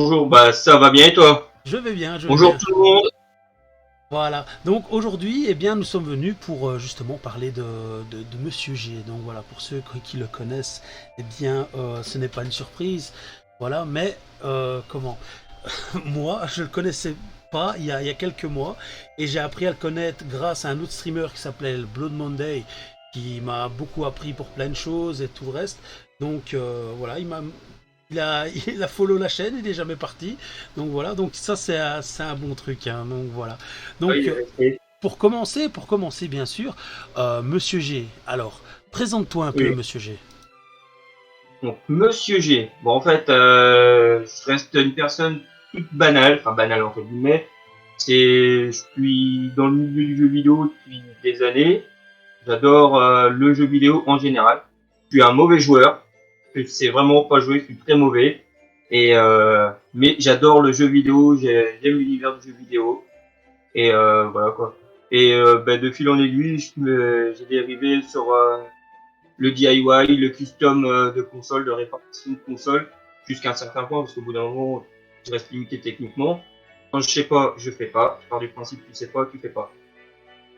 Bonjour, bah ça va bien et toi? Je vais bien, je vais Bonjour bien. tout le monde. Voilà. Donc aujourd'hui, eh bien, nous sommes venus pour justement parler de Monsieur G. Donc voilà, pour ceux qui le connaissent, eh bien, ce n'est pas une surprise. Voilà, mais comment? Moi, je le connaissais pas il y a quelques mois et j'ai appris à le connaître grâce à un autre streamer qui s'appelait Blood Monday, qui m'a beaucoup appris pour plein de choses et tout le reste. Donc voilà, il a follow la chaîne, il est jamais parti. Donc voilà, donc ça c'est un bon truc, hein. Donc voilà. Ah oui, Donc et- pour commencer bien sûr, Monsieur G. Alors, présente-toi un peu, oui. Monsieur G. Donc Monsieur G. Bon en fait, je reste une personne toute banale, enfin banale entre guillemets. Je suis dans le milieu du jeu vidéo depuis des années. J'adore le jeu vidéo en général. Je suis un mauvais joueur. Je sais vraiment pas jouer, je suis très mauvais. Mais j'adore le jeu vidéo, j'aime l'univers du jeu vidéo. Voilà quoi. De fil en aiguille, j'ai dérivé sur le DIY, le custom de console, de répartition de console, jusqu'à un certain point, parce qu'au bout d'un moment, je reste limité techniquement. Quand je sais pas, je fais pas. Je pars du principe tu sais pas, tu fais pas.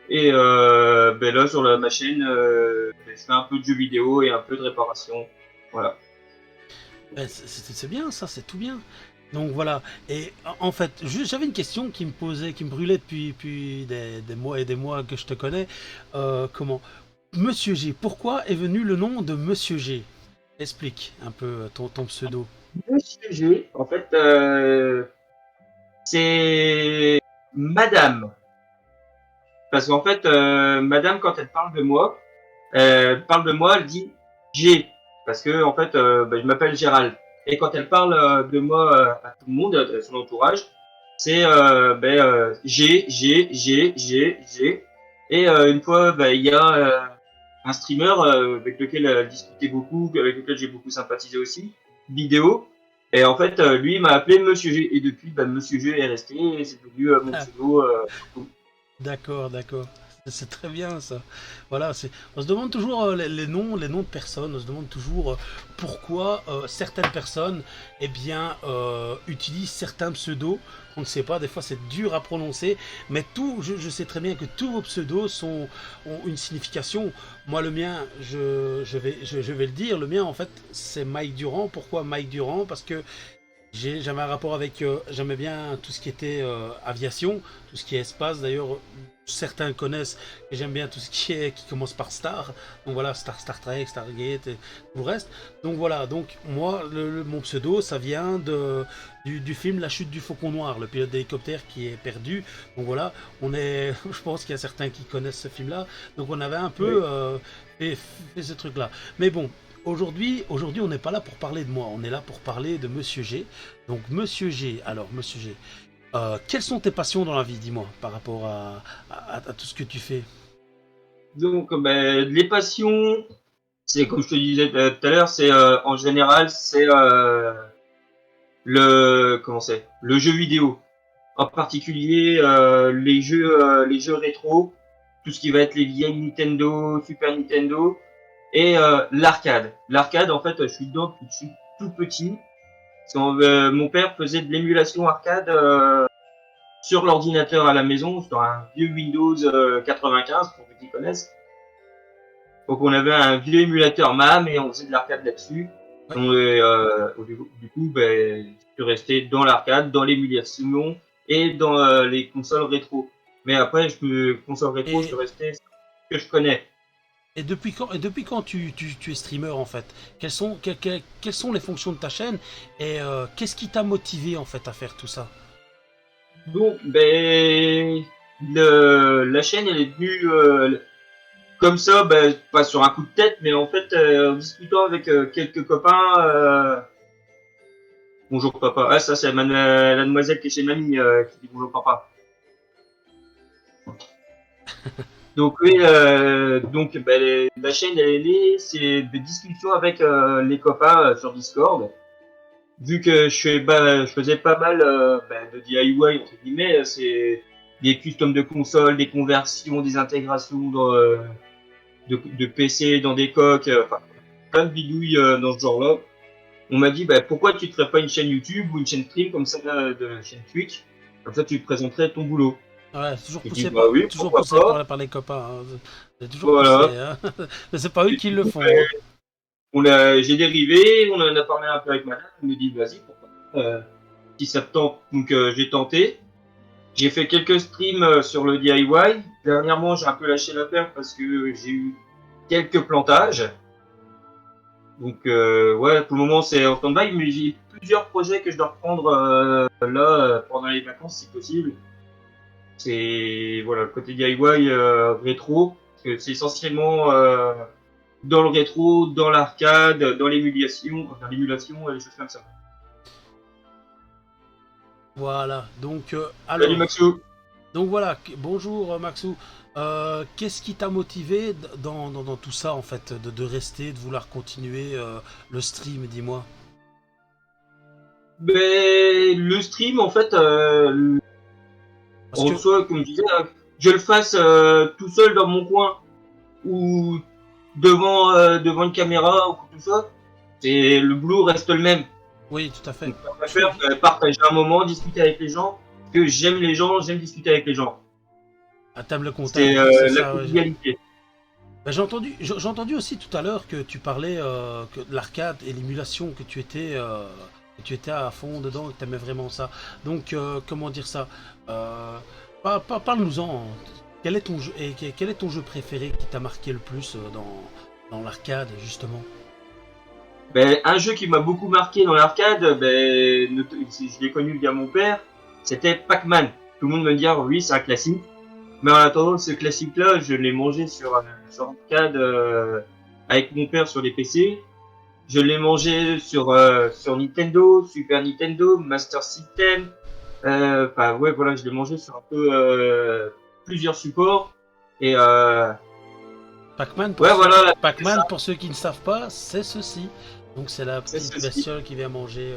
Là, sur ma chaîne, je fais un peu de jeux vidéo et un peu de réparation. Voilà. Ben, c'est bien, ça, c'est tout bien. Donc voilà. Et en fait, j'avais une question qui me brûlait depuis des mois et des mois que je te connais. Comment Monsieur G. Pourquoi est venu le nom de Monsieur G? Explique un peu ton pseudo. Monsieur G, en fait, c'est Madame. Parce qu'en fait, Madame, quand elle parle de moi, elle dit G. Parce que, en fait, je m'appelle Gérald. Et quand elle parle de moi à tout le monde, à son entourage, c'est G. Et une fois, il y a un streamer avec lequel elle discutait beaucoup, avec lequel j'ai beaucoup sympathisé aussi, vidéo. Et en fait, lui, il m'a appelé Monsieur G. Et depuis, Monsieur G est resté et c'est devenu mon pseudo. D'accord, d'accord. C'est très bien ça. Voilà, on se demande toujours les noms de personnes. On se demande toujours pourquoi certaines personnes, eh bien, utilisent certains pseudos. On ne sait pas. Des fois, c'est dur à prononcer. Mais je sais très bien que tous vos pseudos ont une signification. Moi, le mien, je vais le dire. Le mien, en fait, c'est Mike Durand. Pourquoi Mike Durand? Parce que j'avais un rapport avec. J'aimais bien tout ce qui était aviation, tout ce qui est espace. D'ailleurs, certains connaissent que j'aime bien tout ce qui commence par Star. Donc voilà, Star Trek, Stargate et tout le reste. Donc voilà, donc moi, mon pseudo, ça vient du film La chute du Faucon Noir, le pilote d'hélicoptère qui est perdu. Donc voilà, je pense qu'il y a certains qui connaissent ce film-là. Donc on avait un peu Oui. fait ce truc-là. Mais bon, aujourd'hui, on n'est pas là pour parler de moi, on est là pour parler de Monsieur G. Donc, Monsieur G, alors, Monsieur G, quelles sont tes passions dans la vie, dis-moi, par rapport à tout ce que tu fais? Donc, les passions, c'est comme je te disais tout à l'heure, c'est en général, c'est le jeu vidéo. En particulier les jeux rétro, tout ce qui va être les vieilles Nintendo, Super Nintendo et l'arcade. L'arcade, en fait, je suis dedans depuis que je suis tout petit. Mon père faisait de l'émulation arcade sur l'ordinateur à la maison, sur un vieux Windows 95 pour ceux qui connaissent. Donc on avait un vieux émulateur MAM et on faisait de l'arcade là-dessus. Ouais. Du coup, je suis resté dans l'arcade, dans l'émulation et dans les consoles rétro. Mais après, console rétro, je suis Et, resté sur ce que je connais. et depuis quand tu es streamer, en fait? Quelles sont les fonctions de ta chaîne? Et qu'est-ce qui t'a motivé, en fait, à faire tout ça? Donc, la chaîne, elle est venue comme ça, pas sur un coup de tête, mais en fait, en discutant avec quelques copains. Bonjour papa. Ah, ça, c'est la demoiselle qui est chez mamie qui dit bonjour papa. Donc oui, la chaîne elle est née, c'est des discussions avec les copains sur Discord. Vu que je faisais pas mal de DIY entre guillemets, c'est des customs de consoles, des conversions, des intégrations de PC dans des coques, enfin plein de bidouilles dans ce genre-là. On m'a dit, bah, pourquoi tu ne ferais pas une chaîne YouTube ou une chaîne stream comme ça, de chaîne Twitch? Comme ça, tu présenterais ton boulot. Ouais, J'ai dit, bah oui, toujours pourquoi poussé pas. par les copains. Hein. C'est toujours poussé, Voilà. hein. Mais c'est pas eux Et qui du le coup, font. Hein. j'ai dérivé, on en a parlé un peu avec madame. Elle me dit, vas-y, pourquoi pas, si ça te tente. Donc, j'ai tenté. J'ai fait quelques streams sur le DIY. Dernièrement, j'ai un peu lâché l'affaire parce que j'ai eu quelques plantages. Donc, ouais, pour le moment, c'est en stand-by, mais j'ai plusieurs projets que je dois reprendre là pendant les vacances, si possible. C'est voilà le côté DIY rétro, parce que c'est essentiellement dans le rétro, dans l'arcade, dans l'émulation et des choses comme ça. Voilà. Donc, Salut alors, Maxou. donc voilà. Bonjour Maxou. Qu'est-ce qui t'a motivé dans tout ça en fait, de rester, de vouloir continuer le stream, dis-moi. Ben, le stream, en fait, Parce en que, soi, comme je disais, je le fasse tout seul dans mon coin ou devant une caméra ou tout ça, c'est le boulot reste le même. oui, tout à fait. Donc, je Je, préfère partager un moment, discuter avec les gens, parce que j'aime les gens, j'aime discuter avec les gens. à table le C'est contact, c'est la ça. Ouais. convivialité. Ben, j'ai entendu aussi tout à l'heure que tu parlais que de l'arcade et l'émulation que tu étais à fond dedans, que tu aimais vraiment ça. Donc comment dire ça parle-nous-en. Quel est ton jeu et quel est ton jeu préféré qui t'a marqué le plus dans l'arcade justement? Ben, un jeu qui m'a beaucoup marqué dans l'arcade, je l'ai connu via mon père, c'était Pac-Man. Tout le monde me dit, ah oui, c'est un classique. Mais en attendant, ce classique-là, je l'ai mangé sur arcade avec mon père sur les PC. Je l'ai mangé sur Nintendo, Super Nintendo, Master System. Enfin, ouais, voilà, je l'ai mangé sur un peu plusieurs supports. Et Pac-Man ouais, voilà, c'est ça, Pour ceux qui ne savent pas, c'est ceci. Donc c'est la c'est petite ceci. bestiole qui vient manger.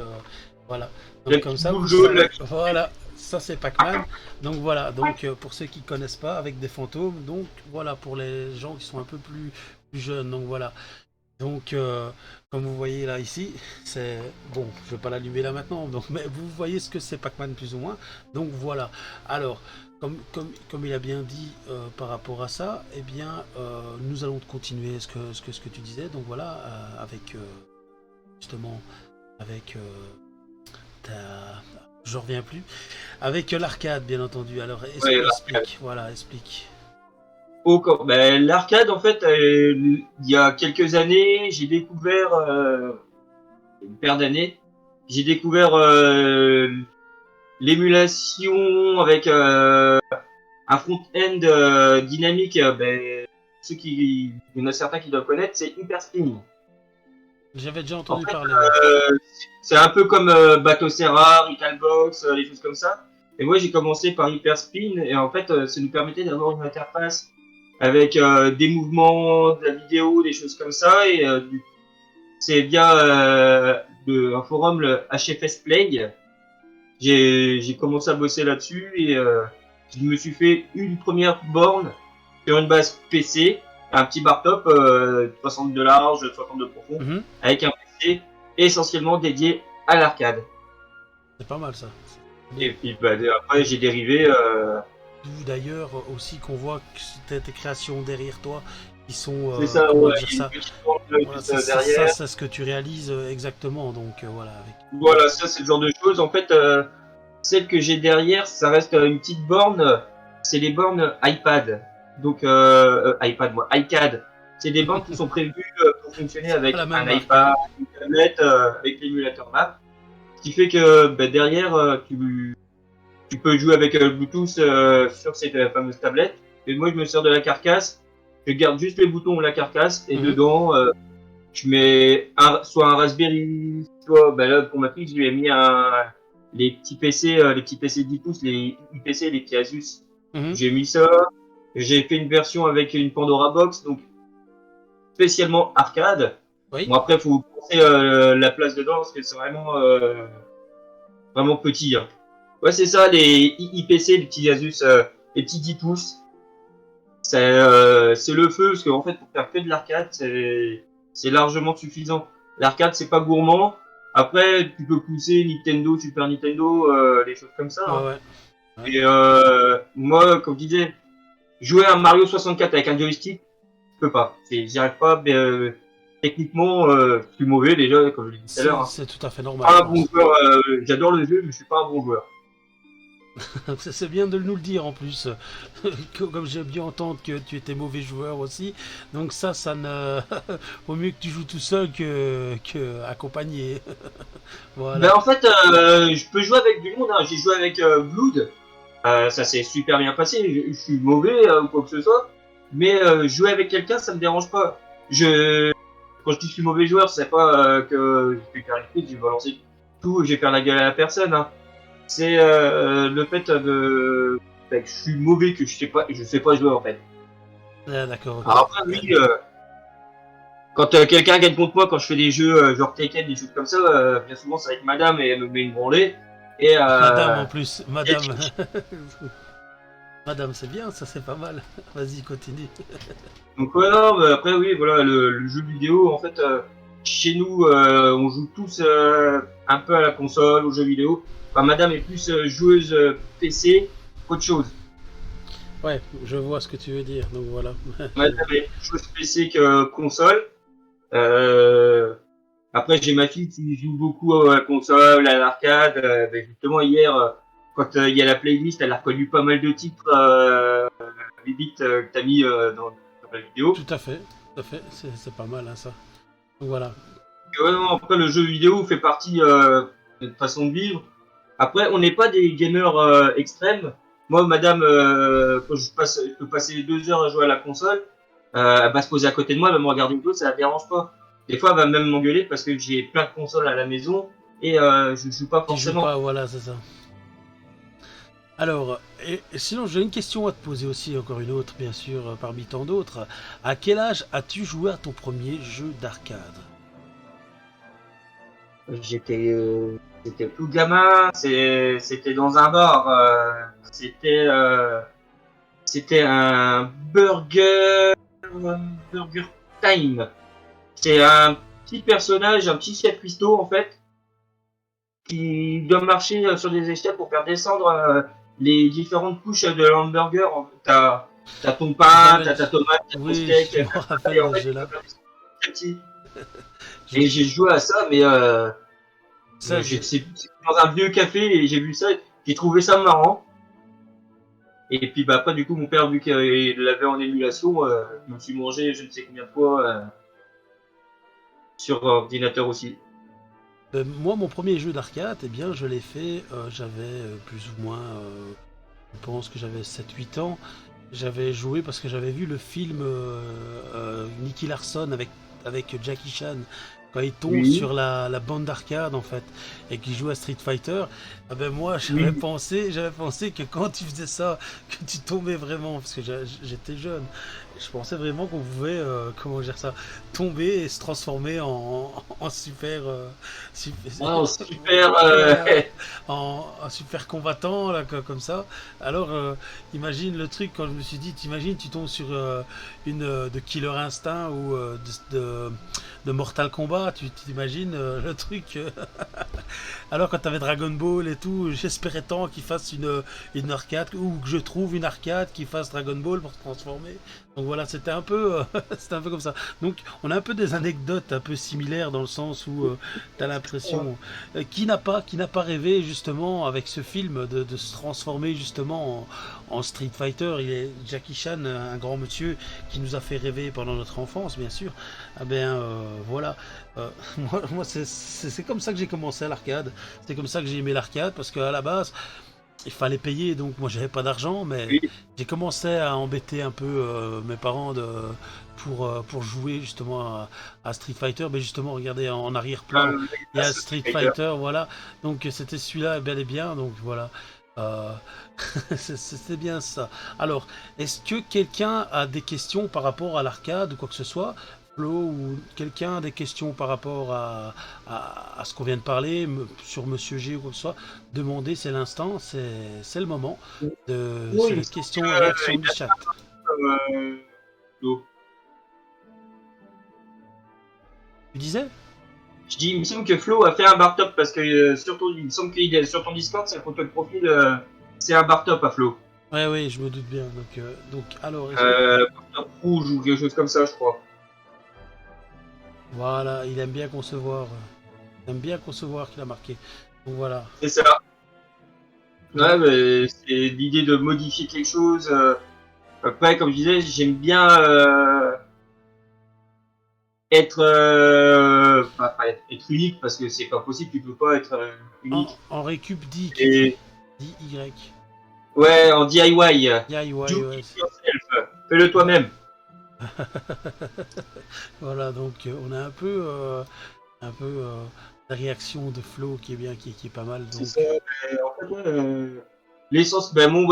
Voilà. La Donc comme petite ça, boule vous jaune, là. savez. Voilà. Ça c'est Pac-Man. Donc voilà. Donc pour ceux qui ne connaissent pas, avec des fantômes. Donc voilà pour les gens qui sont un peu plus jeunes. Donc voilà. Donc comme vous voyez là ici, c'est bon. Je vais pas l'allumer là maintenant. Donc mais vous voyez ce que c'est Pac-Man plus ou moins. Donc voilà. Alors comme il a bien dit par rapport à ça, eh bien, nous allons continuer ce que tu disais. Donc voilà, avec justement, avec ta... Je reviens plus. Avec l'arcade, bien entendu. Alors, Ouais, l'arcade. explique. Voilà, explique. Ben, l'arcade, en fait, il y a quelques années, j'ai découvert, une paire d'années, j'ai découvert l'émulation avec un front-end dynamique. Il y en a certains qui doivent connaître, c'est Hyperspin. J'avais déjà En entendu fait, parler, ouais. c'est un peu comme Batocera, Recalbox, les choses comme ça. Et moi, j'ai commencé par Hyperspin et en fait, ça nous permettait d'avoir une interface avec des mouvements, de la vidéo, des choses comme ça. Et c'est via un forum, le HFS Play. J'ai commencé à bosser là-dessus et je me suis fait une première borne sur une base PC, un petit bar top, 60 de large, 60 de profond, Mhm. avec un PC essentiellement dédié à l'arcade. C'est pas mal ça. C'est bien. Et puis bah, après j'ai dérivé. D'où d'ailleurs aussi qu'on voit que c'était tes créations derrière toi qui sont, C'est ça, comment ouais, dire il y a une ça. petite borne Voilà, juste ça derrière. c'est ce que tu réalises exactement. Donc voilà, avec. Voilà, ça c'est le genre de choses. En fait, celle que j'ai derrière, ça reste une petite borne. C'est les bornes iPad. Donc iPad, moi, iCAD. C'est des bornes qui sont prévues pour fonctionner C'est pas la avec même un marque, hein. iPad, une tablette, avec l'émulateur MAP. Ce qui fait que bah, derrière, tu peux jouer avec Bluetooth sur ces fameuses tablettes. Et moi, je me sers de la carcasse. Je garde juste les boutons ou la carcasse. Et Mhm. dedans, je mets soit un Raspberry, soit bah là, pour ma fille, je lui ai mis les petits PC 10 pouces, les IPC, les petits Asus. Mhm. J'ai mis ça. J'ai fait une version avec une Pandora Box, donc spécialement arcade. Oui. Bon, après, faut penser la place dedans parce que c'est vraiment petit. Hein. Ouais, c'est ça, les IPC, les petits Asus, les petits 10 pouces. C'est le feu parce qu'en fait, pour faire que de l'arcade, c'est largement suffisant. L'arcade, c'est pas gourmand. Après, tu peux pousser Nintendo, Super Nintendo, les choses comme ça. Ouais, Hein. ouais. Ouais. Et moi, comme je disais, jouer à Mario 64 avec un joystick, je peux pas. J'y arrive pas, mais techniquement, je suis mauvais déjà, comme je l'ai dit tout à l'heure. Hein. C'est tout à fait normal, je Pas un bon pense. joueur, j'adore le jeu, mais je suis pas un bon joueur. C'est bien de nous le dire en plus. Comme j'ai bien entendu que tu étais mauvais joueur aussi. Donc ça ne. Vaut mieux que tu joues tout seul que accompagné. Ben Voilà. en fait, je peux jouer avec du monde. Hein. J'ai joué avec Blood. Ça s'est super bien passé. Je suis mauvais ou quoi que ce soit. Mais jouer avec quelqu'un, ça me dérange pas. Quand je dis que je suis mauvais joueur, c'est pas que je vais faire les trucs, je vais balancer tout, je vais faire la gueule à la personne. Hein. C'est le fait que je suis mauvais, que je sais pas jouer en fait. Ah, d'accord, ok. Alors après, oui, quand quelqu'un gagne contre moi, quand je fais des jeux genre Tekken, des choses comme ça, bien souvent ça va être madame et elle me met une branlée. Et Madame en plus. Madame. Madame, c'est bien, ça c'est pas mal. Vas-y, continue. donc ouais, non, mais après oui, voilà, le jeu vidéo, en fait, chez nous, on joue tous un peu à la console, aux jeux vidéo. Enfin, madame est plus joueuse PC qu'autre chose. Ouais, je vois ce que tu veux dire, donc voilà. Madame est plus joueuse PC que console. Euh, Après, j'ai ma fille qui joue beaucoup à la console, à l'arcade. Ben justement, hier, quand il y a la playlist, elle a reconnu pas mal de titres, les beats que t'as mis dans la vidéo. Tout à fait, c'est pas mal hein, ça. Donc voilà. Et ouais, non, après, le jeu vidéo fait partie de notre façon de vivre. Après, on n'est pas des gamers extrêmes. Moi, madame, quand je peux passer 2 heures à jouer à la console, elle va se poser à côté de moi, elle va me regarder une chose, ça la dérange pas. Des fois, elle va même m'engueuler parce que j'ai plein de consoles à la maison et je joue pas Tu joues forcément. pas, voilà, c'est ça. Alors, et sinon j'ai une question à te poser aussi, encore une autre bien sûr, parmi tant d'autres. À quel âge as-tu joué à ton premier jeu d'arcade? J'étais tout gamin, c'était dans un bar, c'était un burger time. C'est un petit personnage, un petit chef cuistot en fait, qui doit marcher sur des échelles pour faire descendre les différentes couches de l'hamburger. T'as ton pain, J'avais... t'as ta tomate, t'as ton Oui, steak, je me et rappelle en de ce fait, tu jeu-là. peux faire descendre petit à petit. Je- Et j'ai joué à ça, mais Ça, j'ai... c'est dans un vieux café et j'ai vu ça, j'ai trouvé ça marrant. Et puis bah après du coup mon père vu qu'il l'avait en émulation, je me suis mangé je ne sais combien de fois sur ordinateur aussi. Moi, mon premier jeu d'arcade, eh bien, je l'ai fait, j'avais plus ou moins, je pense que j'avais 7 8 ans. J'avais joué parce que j'avais vu le film Nicky Larson avec Jackie Chan quand il tombe Oui, sur la bande d'arcade en fait et qu'il joue à Street Fighter. Ah ben moi oui. j'avais pensé que quand tu faisais ça, que tu tombais vraiment parce que j'étais jeune. Je pensais vraiment qu'on pouvait comment dire ça, tomber et se transformer en super, Oh, super. voilà, en super combattant là comme ça. Alors imagine le truc quand je me suis dit, t'imagines, tu tombes sur une de Killer Instinct ou de Mortal Kombat, tu t'imagines le truc. Alors quand t'avais Dragon Ball et tout, j'espérais tant qu'ils fassent une arcade ou que je trouve une arcade qui fasse Dragon Ball pour se transformer. Donc voilà, c'était un peu, c'était un peu comme ça. Donc on a un peu des anecdotes un peu similaires dans le sens où t'as l'impression qui n'a pas rêvé justement avec ce film de se transformer justement en Street Fighter. Il est Jackie Chan, un grand monsieur qui nous a fait rêver pendant notre enfance, bien sûr. Ah ben voilà. Euh, moi c'est comme ça que j'ai commencé à l'arcade. C'est comme ça que j'ai aimé l'arcade parce qu'à la base, il fallait payer, donc moi j'avais pas d'argent, mais Oui. j'ai commencé à embêter un peu mes parents pour jouer justement à Street Fighter. Mais justement, regardez en arrière-plan, il y a Street Fighter. Fighter, voilà. Donc c'était celui-là bel et bien, donc voilà. Euh, c'était bien ça. Alors, est-ce que quelqu'un a des questions par rapport à l'arcade ou quoi que ce soit? Flo ou quelqu'un a des questions par rapport à ce qu'on vient de parler sur Monsieur G ou quoi que ce soit? Demandez, c'est l'instant, c'est le moment. C'est Oui, il me la semble question et réaction du chat. l'eau. Tu disais? Je dis, il me semble que Flo a fait un bar top parce que surtout, il me semble qu'il est sur ton Discord, sa photo de profil, c'est un bar top à Flo. Ouais, oui, je me doute bien. Donc alors, Bar top rouge ou quelque chose comme ça, je crois. voilà, il aime bien concevoir. Il aime bien concevoir qu'il a marqué. Donc voilà. C'est ça. Donc, Ouais, mais c'est l'idée de modifier quelque chose. Après, comme je disais, j'aime bien être, pas être unique parce que c'est pas possible, tu peux pas être unique. en récup dit qui dit. Et Dit Y. ouais, en DIY, DIY, do ouais. it yourself, fais-le toi-même. Voilà, donc on a un peu la réaction de Flo qui est bien, qui est pas mal. C'est Donc, ça. En fait, ouais, l'essence, ben mon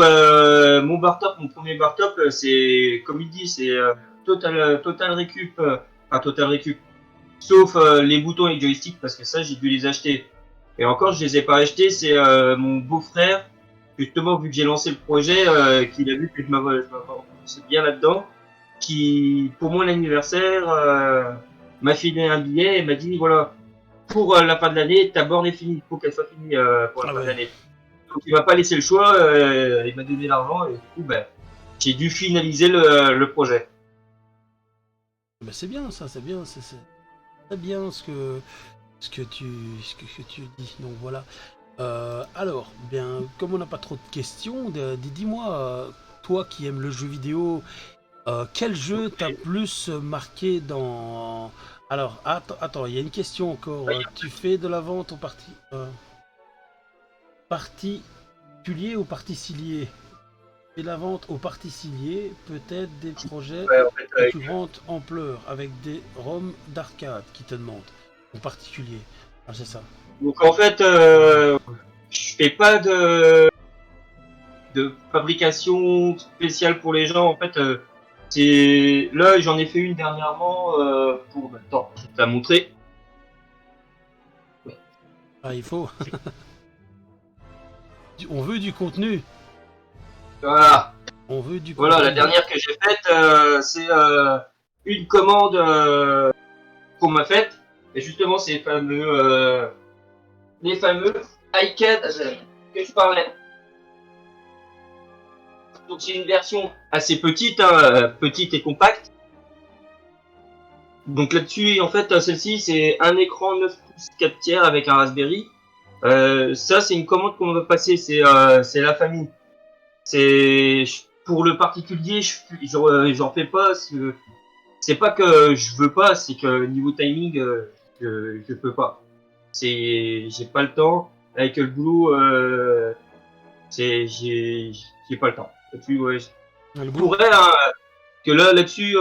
bar top, mon premier bar top, c'est comme il dit, c'est total récup, enfin total récup. Sauf les boutons et joystick parce que ça j'ai dû les acheter. Et encore je les ai pas achetés, c'est mon beau-frère, justement vu que j'ai lancé le projet, qu'il a vu que je m'avais bien là-dedans, qui pour mon anniversaire m'a filé un billet et m'a dit voilà, pour la fin de l'année, ta borne est finie, il faut qu'elle soit finie pour la ah fin de ouais. l'année. Donc il m'a pas laissé le choix, il m'a donné l'argent et du coup ben, j'ai dû finaliser le projet. Ben, c'est bien ça, c'est bien, c'est bien ce que tu dis. Donc voilà. Alors, bien, comme on n'a pas trop de questions, dis-moi, toi qui aimes le jeu vidéo, quel jeu t'a plus marqué dans... Alors, attends, il y a une question encore. Tu fais de la vente au particulier ou particilier? Et la vente au particilier peut-être des projets Ouais, en fait, de plus grande ampleur avec des ROM d'arcade qui te demandent en particulier. Ah, c'est ça. donc en fait, je fais pas de fabrication spéciale pour les gens. En fait, c'est là j'en ai fait une dernièrement pour. Attends, je vais te la montrer. Ah, il faut. On veut du contenu. Voilà, On veut du voilà la contenu. dernière que j'ai faite, c'est une commande qu'on m'a faite. Et justement, c'est les fameux iCAD que je parlais. Donc c'est une version assez petite, hein, petite et compacte. Donc là-dessus, en fait, celle-ci, c'est un écran 9 pouces 4 tiers avec un Raspberry. Ça, c'est une commande qu'on va passer, c'est la famille. C'est pour le particulier, j'en fais pas. C'est pas que je veux pas, c'est que niveau timing, je peux pas. J'ai pas le temps. Avec le boulot, j'ai pas le temps. Et puis, ouais, je Le boulot. pourrais, hein, que là-dessus,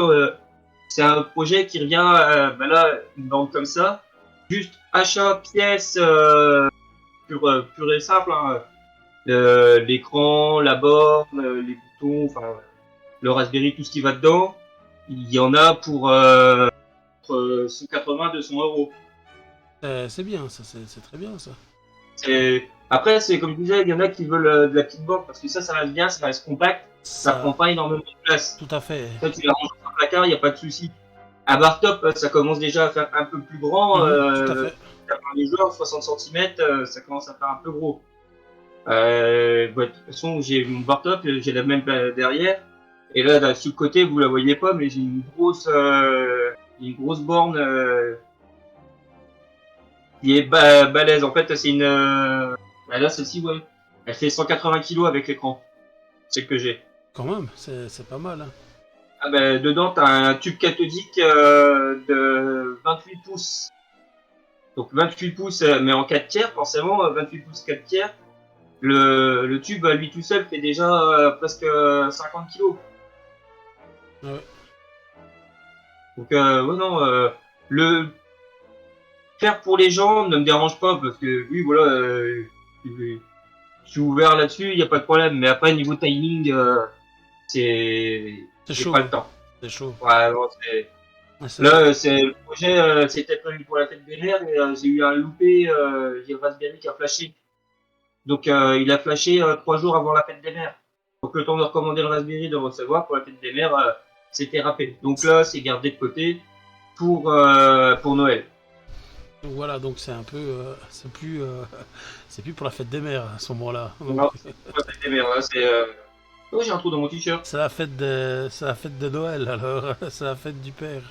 c'est un projet qui revient, ben là, une bande comme ça. Juste achat, pièces, pur et simple, hein. L'écran, la borne, les boutons, enfin, le Raspberry, tout ce qui va dedans. Il y en a pour entre 180 200 euros. C'est bien, ça, c'est très bien ça. Après, c'est comme je disais, il y en a qui veulent de la petite borne parce que ça reste bien, ça reste compact, ça prend Ça, pas énormément de place. tout à fait. Ça, tu la ranges dans un placard, il n'y a pas de souci. Un bar top, ça commence déjà à faire un peu plus grand. Tout à fait. Les joueurs, 60 cm, ça commence à faire un peu gros. Ouais, de toute façon, j'ai mon bar top, j'ai la même derrière. Et là, sur le côté, vous la voyez pas, mais j'ai une grosse borne qui est balèze. En fait, c'est une. Bah là, celle-ci, ouais. Elle fait 180 kilos avec l'écran. C'est ce que j'ai. Quand même, c'est pas mal. Hein. Ah ben, dedans, t'as un tube cathodique de 28 pouces. Donc 28 pouces, mais en 4 tiers, forcément, 28 pouces 4 tiers. Le tube, à lui tout seul, fait déjà presque 50 kilos. Ouais. Donc, ouais, non, le faire pour les gens ne me dérange pas, parce que, oui, voilà, je suis ouvert là-dessus, il n'y a pas de problème. Mais après, niveau timing, c'est C'est j'ai chaud. pas Hein. le temps. C'est chaud. Ouais, non, c'est. Ouais, c'est vrai. Là, c'est le projet, c'était prévu pour la fête des mères, mais j'ai eu un loupé, j'ai le Raspberry qui a flashé. Donc, il a flashé 3 jours avant la fête des mères. Donc, le temps de recommander le Raspberry, de le recevoir pour la fête des mères, c'était râpé. Donc là, c'est gardé de côté pour Noël. Donc voilà, donc c'est un peu, c'est plus pour la fête des mères à ce moment-là. Donc, Non, c'est pas cette merde, là, c'est... Oh, j'ai un trou dans mon t-shirt. c'est la fête de Noël alors, c'est la fête du père.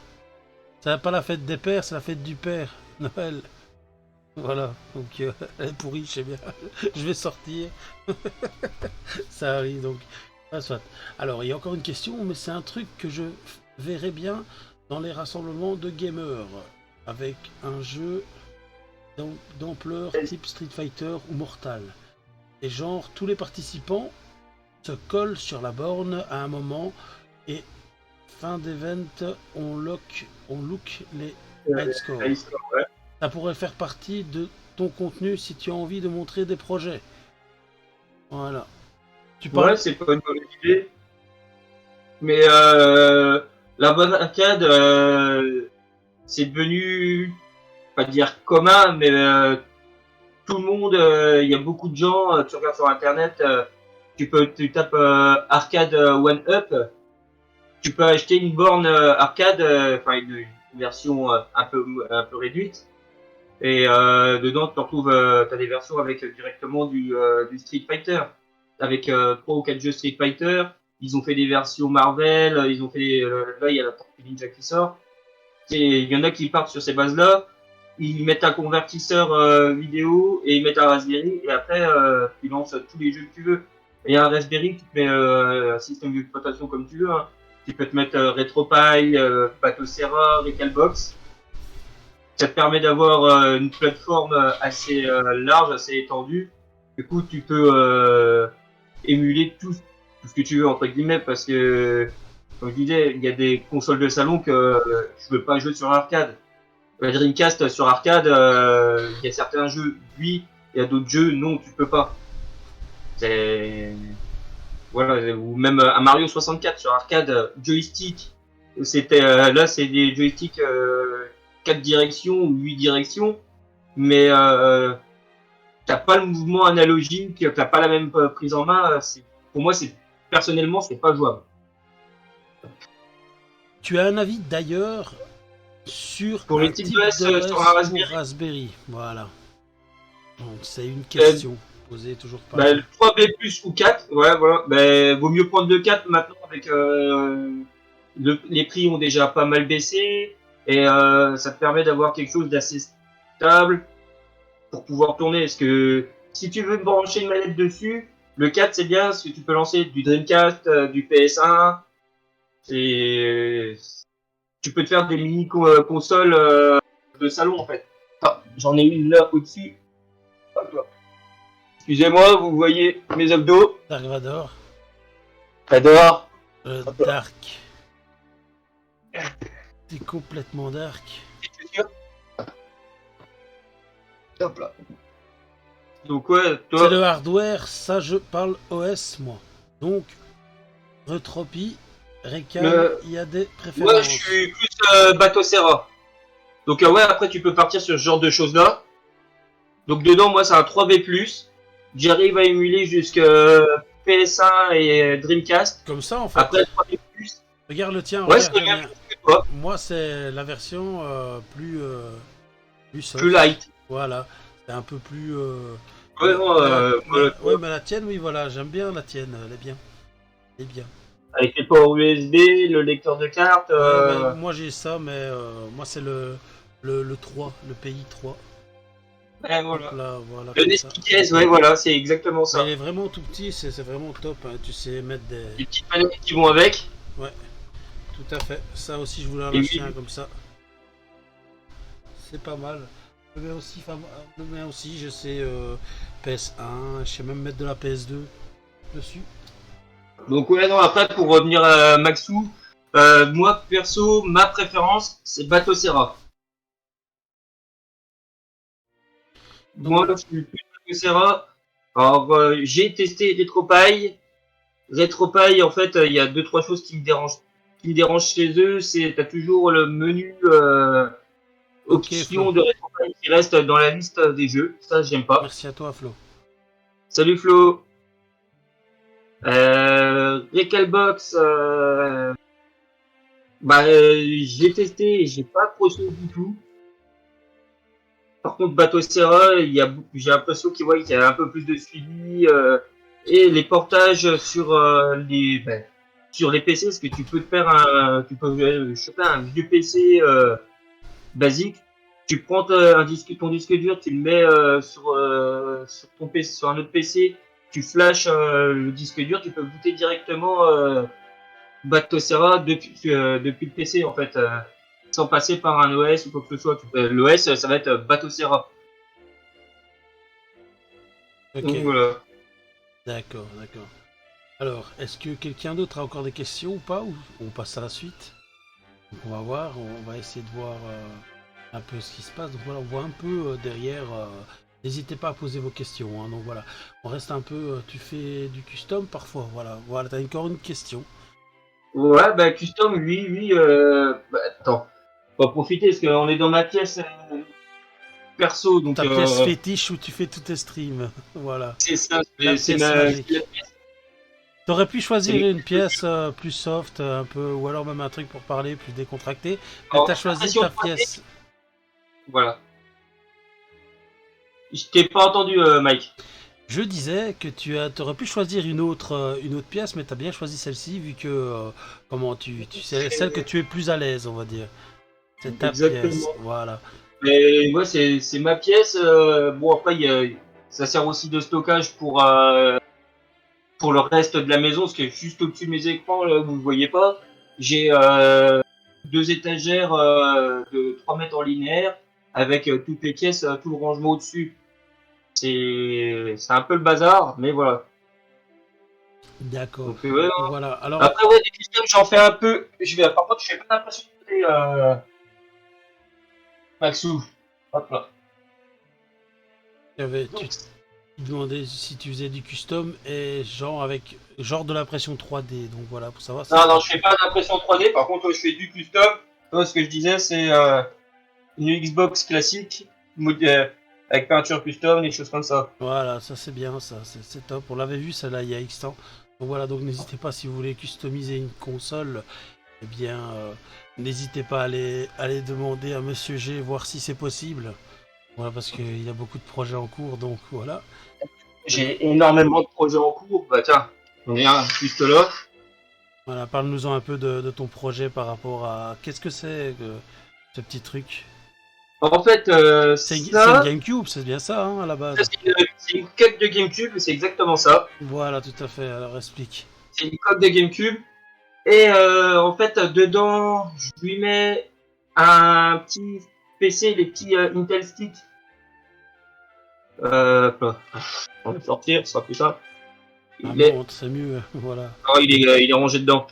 C'est pas la fête des pères, c'est la fête du père. Noël. Voilà, donc elle est pourrie, je sais bien. Je vais sortir. Ça arrive donc. Ah, soit. Alors, il y a encore une question, mais c'est un truc que je verrais bien dans les rassemblements de gamers. Avec un jeu d'ampleur type Street Fighter ou Mortal. Et genre, tous les participants se collent sur la borne à un moment et fin d'event, on look les high scores. Ouais. Ça pourrait faire partie de ton contenu si tu as envie de montrer des projets. Voilà. Tu Ouais, parles. c'est pas une mauvaise idée. Mais la bonne arcade, c'est devenu, pas dire commun, mais tout le monde, il y a beaucoup de gens, tu regardes sur internet, tu tapes arcade one up, tu peux acheter une borne arcade, enfin une version un peu réduite, et dedans tu retrouves, t'as des versions avec directement du Street Fighter, avec 3 ou 4 jeux Street Fighter. Ils ont fait des versions Marvel, ils ont fait là il y a la Tortue Ninja qui sort. Il y en a qui partent sur ces bases-là, ils mettent un convertisseur vidéo et ils mettent un Raspberry et après tu lances tous les jeux que tu veux. Et un Raspberry, tu te mets un système d'exploitation comme tu veux. Hein. Tu peux te mettre RetroPie, Batocera, Recalbox. Ça te permet d'avoir une plateforme assez large, assez étendue. Du coup, tu peux émuler tout ce que tu veux entre guillemets parce que, comme je disais, il y a des consoles de salon que je veux pas jouer sur arcade. La Dreamcast sur arcade, il y a certains jeux, oui, il y a d'autres jeux, non, tu peux pas. C'est voilà, ou même un Mario 64 sur arcade, joystick. C'était là, c'est des joysticks 4 directions ou 8 directions, mais t'as pas le mouvement analogique, t'as pas la même prise en main. Pour moi, c'est personnellement, c'est pas jouable. Tu as un avis d'ailleurs sur Pour un les types type d'OS sur un d'OS pour Raspberry, Raspberry. Voilà. Donc c'est une euh, question posée toujours bah, pareil. le 3B plus ou 4, ouais, voilà. Bah, vaut mieux prendre le 4 maintenant avec les prix ont déjà pas mal baissé et ça te permet d'avoir quelque chose d'assez stable pour pouvoir tourner. Parce que si tu veux brancher une manette dessus, le 4 c'est bien parce que tu peux lancer du Dreamcast, du PS1. C'est, tu peux te faire des mini consoles de salon en fait. Ah, j'en ai une là au-dessus. Hop là. Excusez-moi, vous voyez mes abdos. Dark Vador. J'adore. Dark. C'est complètement dark. C'est sûr. Hop là. Donc ouais, C'est toi, le hardware, ça je parle OS moi. Donc, Retropie, Recal, le... il y a des moi je préférences. suis plus Batocera. Donc ouais, après tu peux partir sur ce genre de choses là. Donc dedans, moi c'est un 3B+. J'arrive à émuler jusqu'à PS1 et Dreamcast. Comme ça en fait. Après le 3B+, Regarde le tien, ouais, c'est regarde le le même mien. que toi, Moi c'est la version plus plus soft. light. Voilà. C'est un peu plus. Ouais, non, Ouais, mais la tienne, oui, voilà, j'aime bien la tienne, elle est bien. Elle est bien. avec les ports USB, le lecteur de carte. Ouais, ben, moi j'ai ça, mais moi c'est le 3, le pays 3. Ouais, Hop voilà. là, voilà, Le comme ça. Nestiquez, ouais, voilà, c'est exactement Mais il ça. est vraiment tout petit, c'est vraiment top, hein. Tu sais mettre des. Les petites manettes qui vont avec. Ouais, tout à fait. Ça aussi, je voulais en Et acheter un oui, comme ça. C'est pas mal. Le mien aussi, je sais PS1, je sais même mettre de la PS2 dessus. donc ouais, non, après pour revenir à Maxou, moi perso, ma préférence, c'est Batocera. Moi, Donc, je suis plus Batocera. Alors, j'ai testé RetroPie. RetroPie, en fait, il y a deux trois choses qui me dérangent chez eux. C'est t'as toujours le menu ok Flo. option de RetroPie qui reste dans la liste des jeux. Ça, j'aime pas. Merci à toi Flo. Salut Flo. Recalbox, bah, j'ai testé et j'ai pas accroché du tout. Par contre, Bateau Serra, j'ai l'impression qu'il y a un peu plus de suivi et les portages sur les PC, parce que tu peux te faire tu peux choper un vieux PC basique. Tu prends ton disque dur, tu le mets sur ton PC, sur un autre PC, tu flashes le disque dur, tu peux booter directement Bateau Serra depuis le PC en fait, sans passer par un OS ou quoi que ce soit. L'OS, ça va être Bateau Serra. Ok, Donc voilà. d'accord, d'accord. Alors, est-ce que quelqu'un d'autre a encore des questions ou pas, ou on passe à la suite? Donc, on va voir, on va essayer de voir un peu ce qui se passe. Donc voilà, on voit un peu derrière. N'hésitez pas à poser vos questions. Hein. Donc voilà, on reste un peu. Tu fais du custom parfois. Voilà, voilà, t'as encore une question. Ouais, bah Custom, lui, attends, on va profiter parce qu'on est dans ma pièce perso, donc Ta pièce fétiche où tu fais tous tes streams. Voilà, c'est ça, la c'est pièce la magique. pièce, T'aurais pu c'est choisir mes- une pièce plus soft, un peu, ou alors même un truc pour parler plus décontracté, mais en t'as choisi impression ta 3D. pièce. Voilà. Je t'ai pas entendu, Mike. Je disais que t'aurais pu choisir une autre pièce, mais t'as bien choisi celle-ci vu que comment c'est celle que tu es plus à l'aise, on va dire. C'est ta pièce, Exactement. voilà. Mais ouais, c'est ma pièce. Bon après, ça sert aussi de stockage pour le reste de la maison, parce que juste au-dessus de mes écrans, là, vous ne voyez pas, j'ai deux étagères de 3 mètres en linéaire avec toutes les pièces, tout le rangement au-dessus. C'est un peu le bazar, mais voilà. D'accord. Donc ouais. Voilà. Alors, Après ouais, des customs, j'en fais un peu. Par contre, je fais pas l'impression de Maxou. Hop là. tu Donc, te demandais si tu faisais du custom et genre avec genre de l'impression 3D. Donc voilà, pour savoir si non, c'était. je fais pas d'impression 3D. Par contre, je fais du custom. Toi, ce que je disais, c'est une Xbox classique, avec peinture custom, des choses comme ça. Voilà, ça c'est bien, ça c'est top. On l'avait vu celle-là il y a X temps. Donc voilà, donc n'hésitez pas si vous voulez customiser une console, eh bien n'hésitez pas à aller demander à Monsieur G voir si c'est possible. Voilà, parce qu'il a beaucoup de projets en cours, donc voilà. J'ai énormément de projets en cours. Bah tiens, on est un juste là. Voilà, parle-nous-en un peu de ton projet par rapport à qu'est-ce que c'est que ce petit truc. En fait, C'est une GameCube, c'est bien ça hein, à la base. c'est une coque de GameCube, c'est exactement ça. Voilà, tout à fait. Alors explique. C'est une coque de GameCube. Et en fait, dedans, je lui mets un petit PC, les petits Intel Stick. On va le sortir, ce sera plus simple. Un Il est, montre, c'est mieux. Voilà. il est rangé dedans.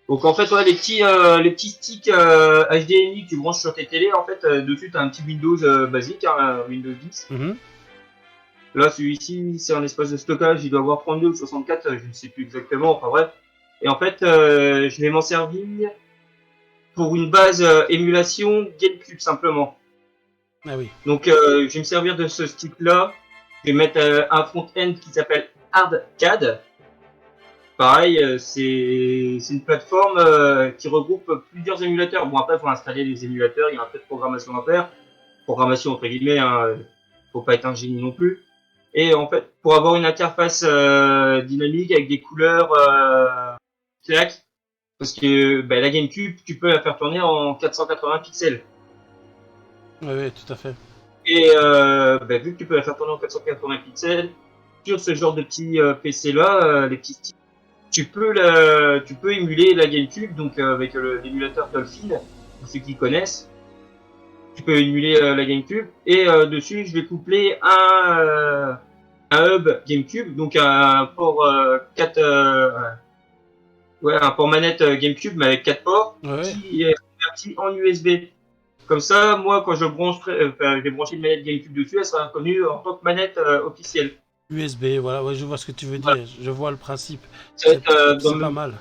Donc en fait, ouais, les petits sticks HDMI que tu branches sur tes télés, en fait, dessus, tu as un petit Windows basique, hein, un Windows 10. Mhm. Là, celui-ci, c'est un espace de stockage, il doit avoir 32 ou 64, je ne sais plus exactement, enfin bref. Et en fait, je vais m'en servir pour une base émulation GameCube simplement. Ah oui. Donc, je vais me servir de ce stick-là. Je vais mettre un front-end qui s'appelle ArcCAD. Pareil, c'est une plateforme qui regroupe plusieurs émulateurs. Bon, après, il faut installer les émulateurs, il y a un peu de programmation à faire. Programmation entre guillemets, hein, faut pas être un génie non plus. Et en fait, pour avoir une interface dynamique avec des couleurs claques, parce que la GameCube, tu peux la faire tourner en 480 pixels. Oui, oui, tout à fait. Et vu que tu peux la faire tourner en 480 pixels, sur ce genre de petits PC là, les petits sticks, tu peux émuler la GameCube, donc avec l'émulateur Dolphin, pour ceux qui connaissent. Tu peux émuler la GameCube et dessus je vais coupler un hub GameCube, donc un port 4 ouais, un port manette GameCube mais avec 4 ports Ouais, ouais. qui est converti en USB. Comme ça, moi quand je brancherai, je vais brancher une manette GameCube dessus, elle sera reconnue en tant que manette officielle. USB, voilà, ouais, je vois ce que tu veux Voilà. dire. Je vois le principe. Ça va être, C'est pas mal.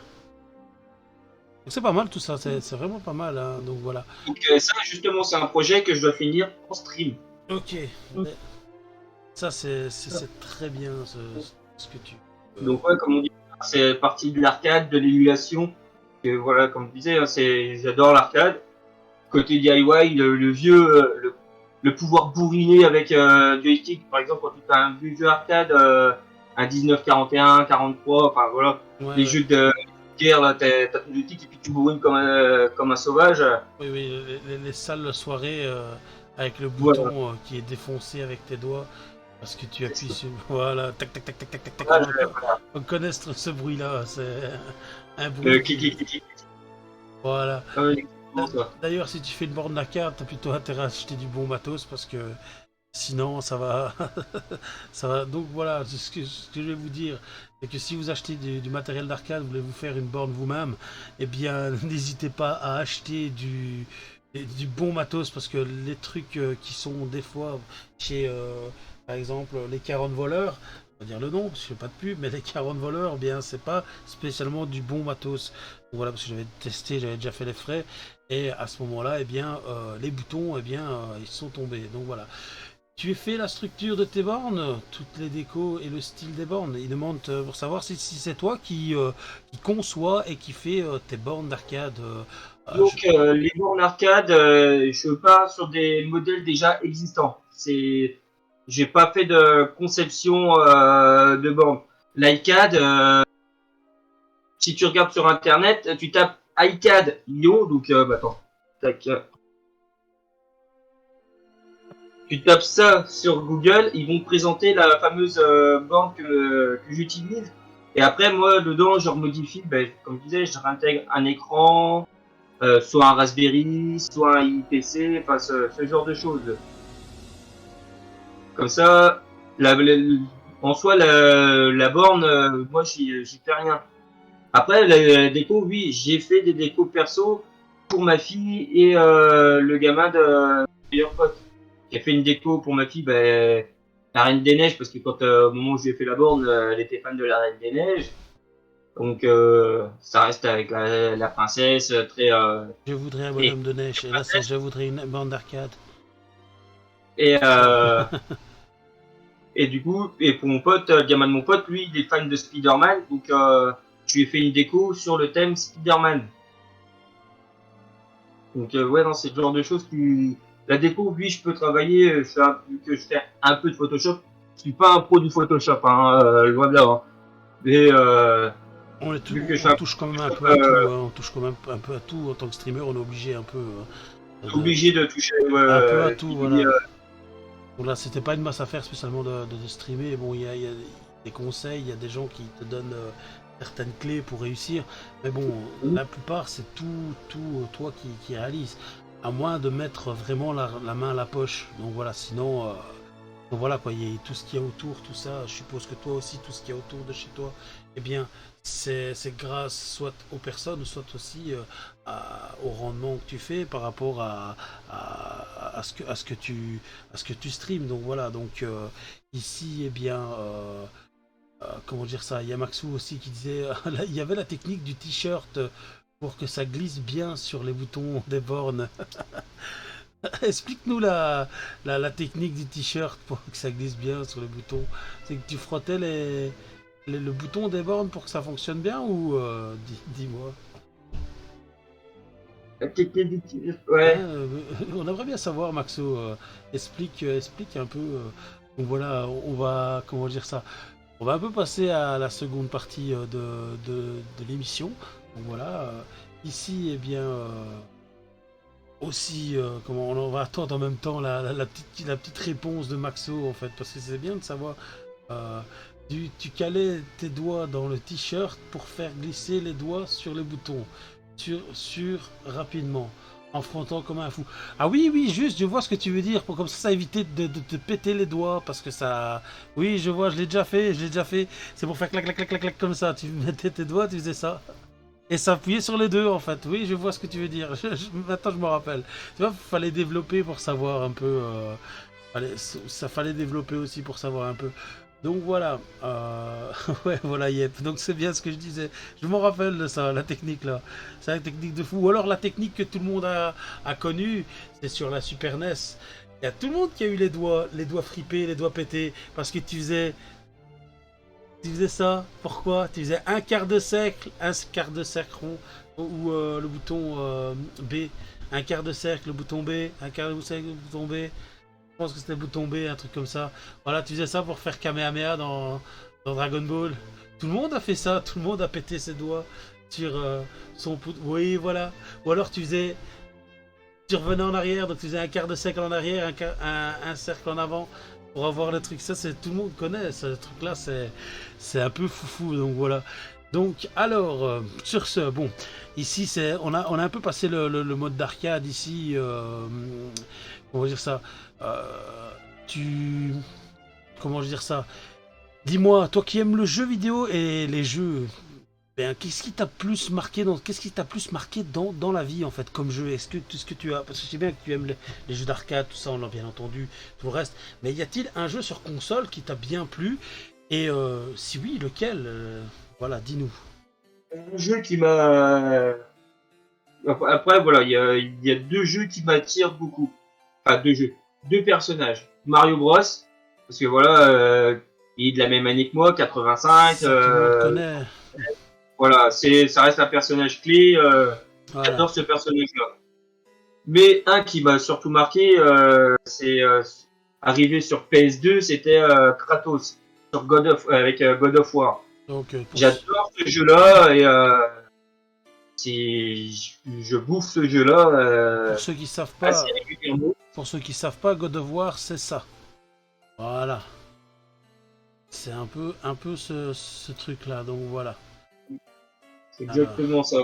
C'est pas mal tout ça, c'est vraiment pas mal. Hein. Donc voilà. Donc ça justement c'est un projet que je dois finir en stream. Ok. Ça c'est très bien ce que tu. Donc ouais, comme on dit, c'est partie de l'arcade, de l'émulation. Et voilà, comme je disais, hein, j'adore l'arcade. Côté DIY, le vieux, le pouvoir bourriner avec joystick. Par exemple, quand tu fais un vieux jeu arcade, un 1941, 43, enfin voilà, Ouais, les ouais. jeux de guerre, là, t'as ton joystick et puis tu bourrines comme un sauvage. Oui, oui, les sales soirées avec le Voilà, bouton qui est défoncé avec tes doigts parce que tu c'est appuies ça. sur. Voilà, tac, tac, tac, tac, tac, tac, tac. Voilà, voilà. On connaît ce bruit-là, c'est un bruit qui. Clic. Voilà. Ah oui, exactement ça. D'ailleurs, si tu fais une borne d'arcade, t'as plutôt intérêt à acheter du bon matos parce que sinon, ça va. Ça va. Donc voilà, ce que je vais vous dire, c'est que si vous achetez du matériel d'arcade, vous voulez vous faire une borne vous-même, eh bien, n'hésitez pas à acheter du bon matos parce que les trucs qui sont des fois chez, par exemple, les 40 voleurs, on va dire le nom, je fais pas de pub, mais les 40 voleurs, eh bien, c'est pas spécialement du bon matos. Donc voilà, parce que j'avais testé, j'avais déjà fait les frais, et à ce moment-là, eh bien, les boutons, eh bien, ils sont tombés. Donc voilà. Tu as fait la structure de tes bornes, toutes les décos et le style des bornes. Il demande pour savoir si c'est toi qui conçoit et qui fait tes bornes d'arcade. Donc, les bornes arcade, je pars sur des modèles déjà existants. J'ai pas fait de conception de bornes. L'iCAD, si tu regardes sur internet, tu tapes iCAD.io, donc attends, tac, tu tapes ça sur Google, ils vont te présenter la fameuse borne que j'utilise. Et après, moi, dedans, je remodifie, ben, comme je disais, je réintègre un écran, soit un Raspberry, soit un IPC, enfin ce genre de choses. Comme ça, en soi, la borne, moi, j'y fais rien. Après, la déco, oui, j'ai fait des décos perso pour ma fille et le gamin de meilleur pote. J'ai fait une déco pour ma fille, ben, la Reine des Neiges, parce que quand au moment où je lui ai fait la borne, elle était fan de la Reine des Neiges. Donc ça reste avec la princesse, je voudrais un très bonhomme de neige. Et là, c'est princesse. je voudrais une borne d'arcade. Et et du coup, et pour mon pote, le gamin de mon pote, lui, il est fan de Spider-Man, donc je lui ai fait une déco sur le thème Spider-Man. Donc ouais, non, c'est le genre de choses qui... La déco, oui, je peux travailler, vu que je fais un peu de Photoshop. Je suis pas un pro du Photoshop, hein, loin de là. Hein. Mais vu que je fais On un peu touche quand même de un Photoshop, peu à tout. Hein. On touche quand même un peu à tout. En tant que streamer, on est obligé un peu obligé de toucher un peu à tout. qui dit, Voilà. Bon, là, c'était pas une masse à faire spécialement de streamer. Bon, il y a des conseils, il y a des gens qui te donnent certaines clés pour réussir. Mais bon, la plupart, c'est tout toi qui réalise. À moins de mettre vraiment la main à la poche. Donc voilà, sinon, donc voilà quoi, il y a tout ce qu'il y a autour, tout ça. Je suppose que toi aussi, tout ce qu'il y a autour de chez toi, eh bien, c'est grâce soit aux personnes, soit aussi au rendement que tu fais par rapport à ce que tu streams. Donc voilà, donc ici, eh bien, comment dire ça, il y a Maxou aussi qui disait, il y avait la technique du t-shirt pour que ça glisse bien sur les boutons des bornes. Explique-nous la technique du t-shirt pour que ça glisse bien sur les boutons. C'est que tu frottais le bouton des bornes pour que ça fonctionne bien ou dis-moi. Hein, ouais. on aimerait bien savoir, Maxo. Explique un peu. Donc voilà, on va comment dire ça. On va un peu passer à la seconde partie de l'émission. Donc voilà, ici, eh bien, aussi, comment on va attendre en même temps la petite réponse de Maxo en fait, parce que c'est bien de savoir. euh, tu calais tes doigts dans le t-shirt pour faire glisser les doigts sur les boutons, sur rapidement, en frottant comme un fou. Ah oui, oui, juste, je vois ce que tu veux dire, pour comme ça éviter de te péter les doigts, parce que ça... Oui, je vois, je l'ai déjà fait, c'est pour faire clac, clac, clac, clac, clac, comme ça, tu mettais tes doigts, tu faisais ça. Et s'appuyer sur les deux en fait. Oui, je vois ce que tu veux dire. Maintenant, je me rappelle. Tu vois, fallait développer pour savoir un peu. Ça fallait développer aussi pour savoir un peu. Donc voilà. Ouais, voilà, yep. Donc c'est bien ce que je disais. Je m'en rappelle de ça, la technique là. C'est la technique de fou. Ou alors la technique que tout le monde a connue, c'est sur la Super NES. Il y a tout le monde qui a eu les doigts fripés, les doigts pétés, parce que tu faisais ça, pourquoi? Tu faisais un quart de cercle rond, ou le bouton B, un quart de cercle, le bouton B, un quart de cercle, le bouton B. Je pense que c'était bouton B, un truc comme ça. Voilà, tu faisais ça pour faire Kamehameha dans Dragon Ball. Tout le monde a fait ça, tout le monde a pété ses doigts sur son pouce. Oui, voilà. Ou alors tu revenais en arrière, donc tu faisais un quart de cercle en arrière, un cercle en avant pour avoir le truc. Ça, c'est tout le monde connaît ce truc-là. C'est un peu foufou. Donc voilà. Donc alors sur ce, bon, ici c'est on a un peu passé le mode d'arcade ici. On va dire ça. Euh, tu comment je veux dire ça. Dis-moi, toi qui aimes le jeu vidéo et les jeux, ben, qu'est-ce qui t'a plus marqué dans la vie en fait comme jeu? Est-ce que tout ce que tu as, parce que je sais bien que tu aimes les jeux d'arcade, tout ça, on l'a bien entendu, tout le reste. Mais y a-t-il un jeu sur console qui t'a bien plu? Et si oui, lequel? Voilà, dis-nous. Un jeu qui m'a... Après, voilà, il y a deux jeux qui m'attirent beaucoup. Enfin, deux jeux. Deux personnages. Mario Bros. Parce que voilà, il est de la même année que moi, 85. Ça, tout le monde connaît. Voilà, ça reste un personnage clé. Voilà. J'adore ce personnage-là. Mais un qui m'a surtout marqué, c'est arrivé sur PS2, c'était Kratos sur avec God of War. Donc J'adore ce jeu-là et je bouffe ce jeu-là pour ceux qui savent assez pas, régulièrement. God of War, c'est ça. Voilà. C'est un peu ce truc-là. Donc voilà. C'est Alors, exactement ça.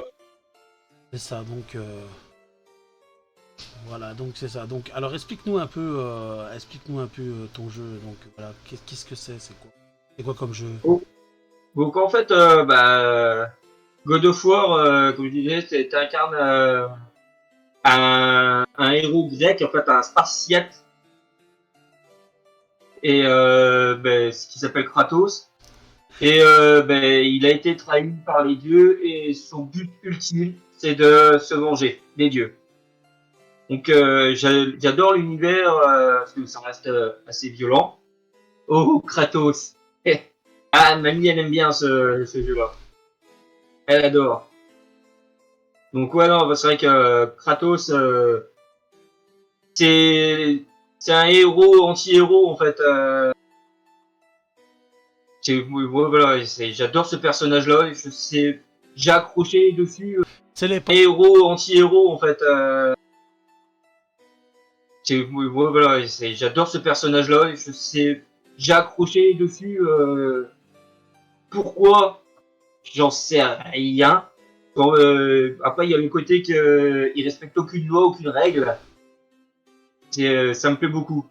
c'est ça. Donc voilà. Donc c'est ça. Donc alors explique-nous un peu ton jeu. Donc voilà. Qu'est-ce que c'est quoi? C'est quoi comme jeu? Oh. Donc en fait, God of War, comme je disais, t'incarnes un héros grec, en fait un spartiate, et ce qui s'appelle Kratos. Et il a été trahi par les dieux et son but ultime, c'est de se venger des dieux. Donc j'adore l'univers parce que ça reste assez violent. Oh Kratos. Ah mamie elle aime bien ce jeu-là. Elle adore. Donc ouais non c'est vrai que Kratos c'est c'est un héros anti-héros en fait. Voilà, j'adore ce personnage-là. J'ai accroché dessus. C'est l'époque. Héros, anti-héros, en fait. Voilà, j'adore ce personnage-là. J'ai accroché dessus. Pourquoi? J'en sais rien. Bon, après, il y a le côté qu'il respecte aucune loi, aucune règle. Ça me plaît beaucoup.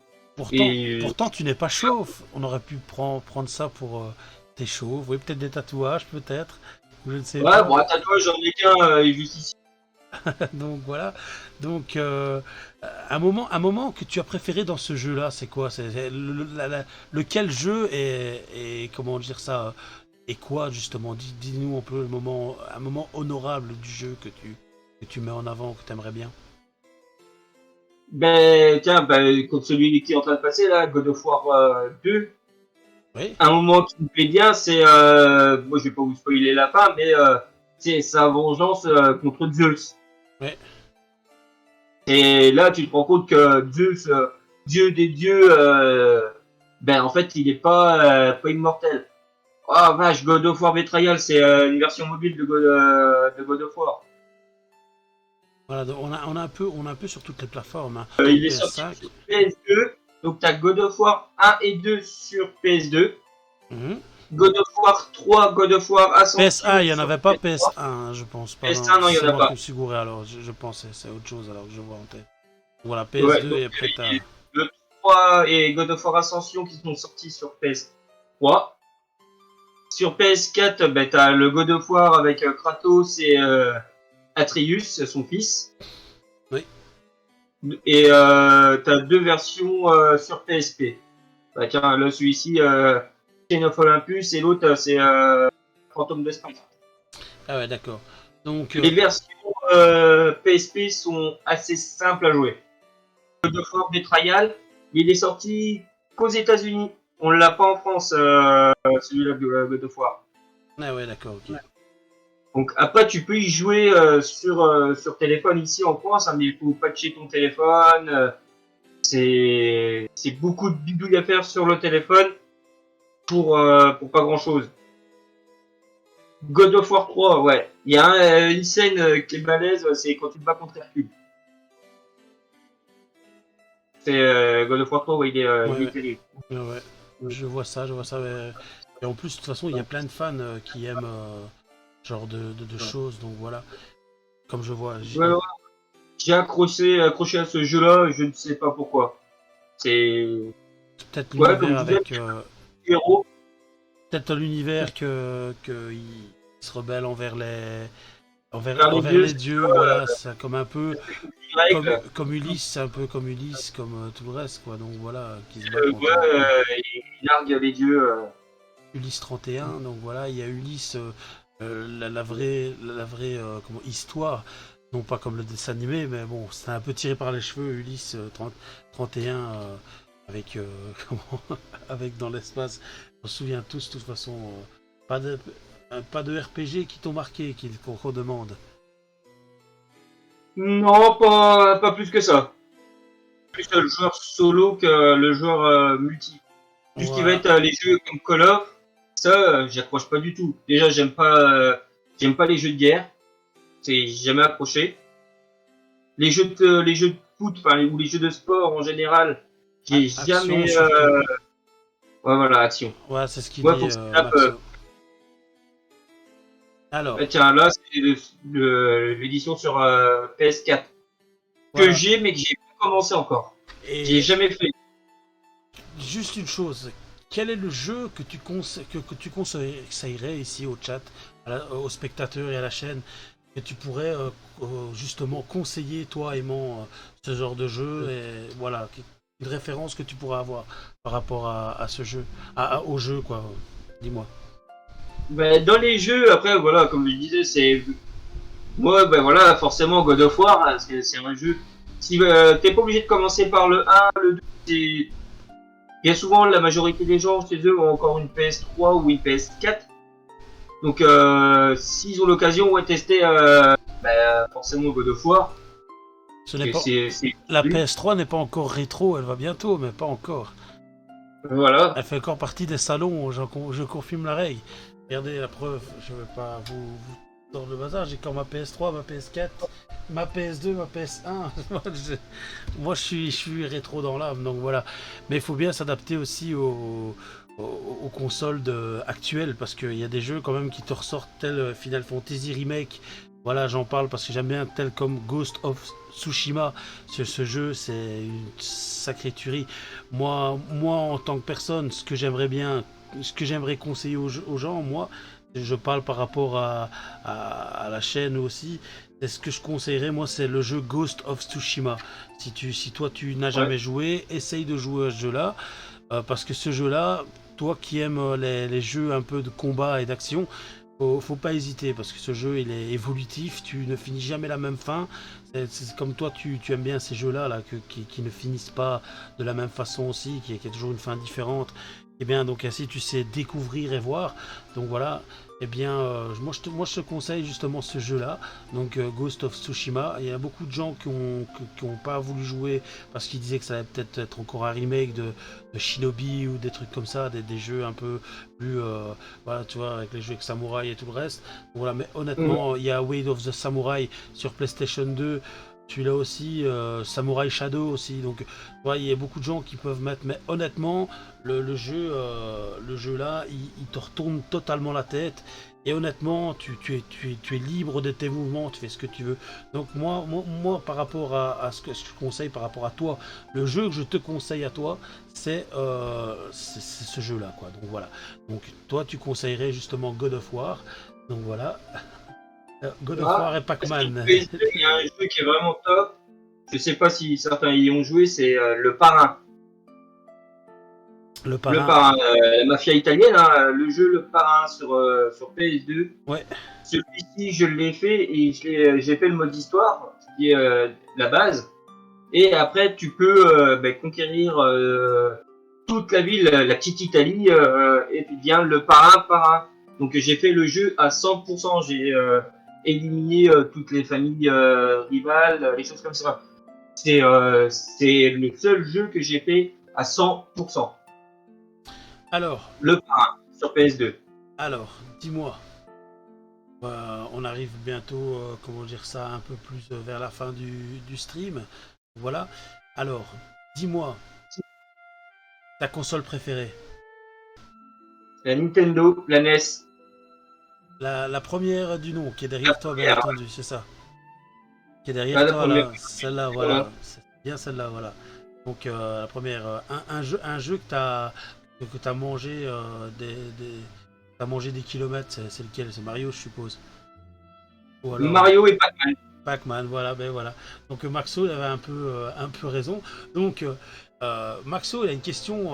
Et Pourtant, tu n'es pas chauve. On aurait pu prendre ça pour t'es chauve. Oui, peut-être des tatouages, peut-être. Je ne sais ouais, pas. bon, un tatouage, j'en ai qu'un, juste ici. Donc voilà. Donc un moment que tu as préféré dans ce jeu-là, c'est quoi? C'est lequel jeu est comment dire ça? Et quoi justement? Dis-nous un peu un moment honorable du jeu que tu mets en avant, que tu aimerais bien. Ben, tiens, comme celui qui est en train de passer, là, God of War 2, Oui. un moment qui me plaît bien, c'est, moi je vais pas vous spoiler la fin, mais c'est sa vengeance contre Zeus. Oui. Et là, tu te rends compte que Zeus, dieu des dieux, en fait, il est pas immortel. Ah vache, God of War Betrayal, c'est une version mobile de God of War. Voilà, donc on a un peu sur toutes les plateformes, hein. Donc Il est sorti PS5. sur PS2, donc t'as God of War 1 et 2 sur PS2. Mhm. God of War 3, God of War PS1, Ascension il n'y en sur avait pas PS3. PS1, je pense pas. Non, PS1, non, il y en c'est a moi qui pas. me suis gouré alors. Je pensais, c'est autre chose alors que je vois en tête. Voilà, Ouais, PS2 donc et après t'as. le 3 et God of War Ascension qui sont sortis sur PS3. Sur PS4, t'as le God of War avec Kratos et Atreus, son fils. Oui. Et t'as deux versions sur PSP. Bah, tiens, là, celui-ci, Chain of Olympus, et l'autre, c'est Phantom Despite. Ah ouais, d'accord. Donc, Les versions PSP sont assez simples à jouer. God of War Betrayal, il est sorti qu'aux États-Unis. On l'a pas en France, celui-là de God of War. ah ouais, d'accord, ok. Donc après, tu peux y jouer sur téléphone ici en France, hein, mais il faut patcher ton téléphone. c'est beaucoup de bidouilles à faire sur le téléphone pour pas grand chose. God of War 3, ouais. Il y a une scène qui est balèze, c'est quand tu te bats contre Hercule. C'est God of War 3, ouais, il Ouais, est terrible. ouais, ouais. Je vois ça, je vois ça. Et en plus, de toute façon, il y a plein de fans qui aiment ce genre de choses, donc voilà. Comme je vois, Ouais, ouais. J'ai accroché à ce jeu-là, je ne sais pas pourquoi. C'est, peut-être ouais, comme l'univers je disais, avec. héros, Peut-être l'univers que il se rebelle vers les envers dieux, les dieux, voilà, c'est comme un peu c'est grec. comme Ulysse, c'est un peu comme Ulysse, comme tout le reste, quoi. Donc voilà, qui se bat Ouais, contre il largue les dieux. Ulysse 31. Donc voilà, il y a Ulysse, la vraie comment, histoire, non pas comme le dessin animé, mais bon, c'est un peu tiré par les cheveux, Ulysse 31 avec comment, avec dans l'espace. On se souvient tous, de toute façon, pas de pas de RPG qui t'ont marqué, qu'on redemande. Non, pas plus que ça. Plus le joueur solo que le joueur multi. Tout ce qui va Voilà. être les jeux comme Call of, ça, j'accroche pas du tout. Déjà, j'aime pas les jeux de guerre. C'est jamais accroché. Les jeux de foot, enfin, ou les jeux de sport en général, j'ai Action jamais, surtout. ouais, voilà, action. Ouais, c'est ce qu'il Moi, dit faut que ça tape, Maxo. Alors, tiens, là, c'est l'édition sur PS4 que voilà. j'ai, mais que j'ai pas commencé encore. J'ai Et jamais fait. juste une chose, quel est le jeu que que tu conseillerais ici au chat, aux spectateurs et à la chaîne, que tu pourrais justement conseiller, toi aimant ce genre de jeu, et voilà, une référence que tu pourrais avoir par rapport à ce jeu, au jeu, quoi. Dis-moi. Ben, dans les jeux, après, voilà, comme je disais, c'est moi, ben voilà, forcément God of War, hein, c'est un jeu. Si t'es pas obligé de commencer par le 1, le 2, c'est bien souvent la majorité des gens chez eux ont encore une PS3 ou une PS4. Donc s'ils ont l'occasion, ouais, tester ben, forcément God of War, Ce n'est que pas c'est La PS3 n'est pas encore rétro, elle va bientôt, mais pas encore. voilà. Elle fait encore partie des salons, je confirme la règle. Regardez la preuve, je ne vais pas vous dans le bazar, j'ai encore ma PS3, ma PS4, ma PS2, ma PS1. Moi, je suis rétro dans l'âme, donc voilà. Mais il faut bien s'adapter aussi aux consoles actuelles, parce qu'il y a des jeux quand même qui te ressortent, tel Final Fantasy Remake. Voilà, j'en parle parce que j'aime bien, tel comme Ghost of Tsushima. Ce jeu, c'est une sacrée tuerie. Moi, en tant que personne, ce que j'aimerais conseiller aux gens, moi, je parle par rapport à la chaîne aussi. Et ce que je conseillerais, moi, c'est le jeu Ghost of Tsushima. Si toi, tu n'as Ouais. jamais joué, essaye de jouer à ce jeu-là. Parce que ce jeu-là, toi qui aimes les jeux un peu de combat et d'action, faut pas hésiter parce que ce jeu il est évolutif, tu ne finis jamais la même fin. C'est comme toi tu aimes bien ces jeux-là qui ne finissent pas de la même façon aussi, qui a toujours une fin différente. Et bien donc ainsi tu sais découvrir et voir. Donc voilà, et bien moi je te conseille justement ce jeu-là, donc Ghost of Tsushima. Il y a beaucoup de gens qui ont pas voulu jouer parce qu'ils disaient que ça allait peut-être être encore un remake de Shinobi ou des trucs comme ça, des jeux un peu plus voilà, tu vois, avec les jeux avec Samurai et tout le reste. Voilà, mais Mhm. honnêtement, il y a Way of the Samurai sur PlayStation 2. Celui-là aussi, Samurai Shadow aussi. Donc, ouais, il y a beaucoup de gens qui peuvent mettre. Mais honnêtement, le jeu là, il te retourne totalement la tête. Et honnêtement, tu es libre de tes mouvements, tu fais ce que tu veux. Donc moi par rapport à ce que je conseille, par rapport à toi, le jeu que je te conseille à toi, c'est ce jeu-là, quoi. Donc voilà. Donc toi, tu conseillerais justement God of War. Donc voilà. God of War Ah, et sur Pac-Man. PS2, il y a un jeu qui est vraiment top. Je sais pas si certains y ont joué, c'est le Parrain. Le Le parrain. Parrain, la mafia italienne, hein, le jeu Le Parrain sur PS2. Ouais. Celui-ci, je l'ai fait et j'ai fait le mode histoire, qui est la base. Et après, tu peux ben, conquérir toute la ville, la petite Italie, et puis bien le parrain par un. Donc j'ai fait le jeu à 100%. J'ai éliminé toutes les familles rivales, les choses comme ça. C'est le seul jeu que j'ai fait à 100%. Alors, Le parrain sur PS2. alors, dis-moi. On arrive bientôt, comment dire ça, un peu plus vers la fin du stream. Voilà. Alors, dis-moi, ta console préférée. La Nintendo, la NES, La première du nom, qui est la derrière toi, bien première. entendu, c'est ça. Qui est Pas derrière la toi, première. là. Celle-là, voilà. Voilà. C'est bien celle-là, voilà. Donc, la première, un jeu que t'as mangé t'as mangé des kilomètres, c'est lequel? C'est Mario, je suppose. Ou alors, Mario et Pac-Man. Pac-Man, voilà, ben voilà. Donc Maxo il avait un peu raison. Donc Maxo, il a une question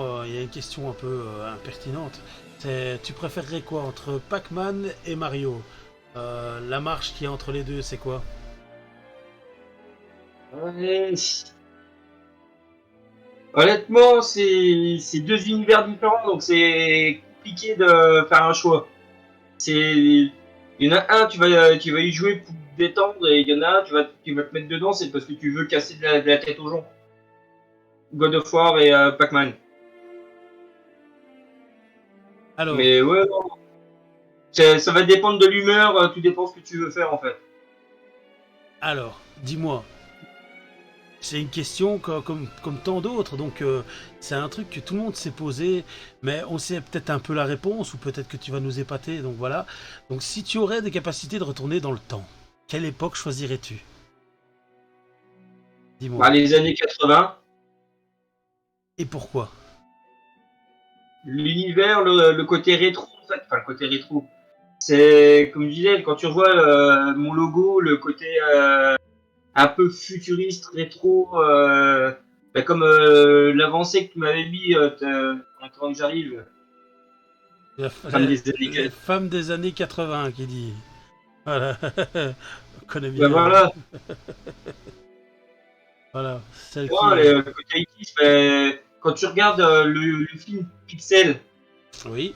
un peu impertinente. Tu préférerais quoi entre Pac-Man et Mario? La marche qui est entre les deux, c'est quoi? Ouais. Honnêtement, c'est deux univers différents, donc c'est compliqué de faire un choix. Il y en a un, tu vas y jouer pour te détendre, et il y en a un, tu vas te mettre dedans, c'est parce que tu veux casser de la tête aux gens. God of War et Pac-Man. Alors, Mais ouais, non, ça va dépendre de l'humeur, tout dépend ce que tu veux faire en fait. dis-moi. C'est une question comme tant d'autres, donc c'est un truc que tout le monde s'est posé, mais on sait peut-être un peu la réponse, ou peut-être que tu vas nous épater, donc voilà. Donc si tu aurais des capacités de retourner dans le temps, quelle époque choisirais-tu? Bah, Dis-moi. les années 80, Et pourquoi? l'univers, le côté rétro en fait, enfin le côté rétro. C'est comme je disais, quand tu revois mon logo, le côté un peu futuriste, rétro, bah, comme l'avancée que tu m'avais mis quand j'arrive, femme des années Les 40. femmes des années 80 qui dit. Voilà. On connaît Bah bien. voilà, Voilà. Celle moi, qui. le côté 80, bah, quand tu regardes le film Pixel, Oui.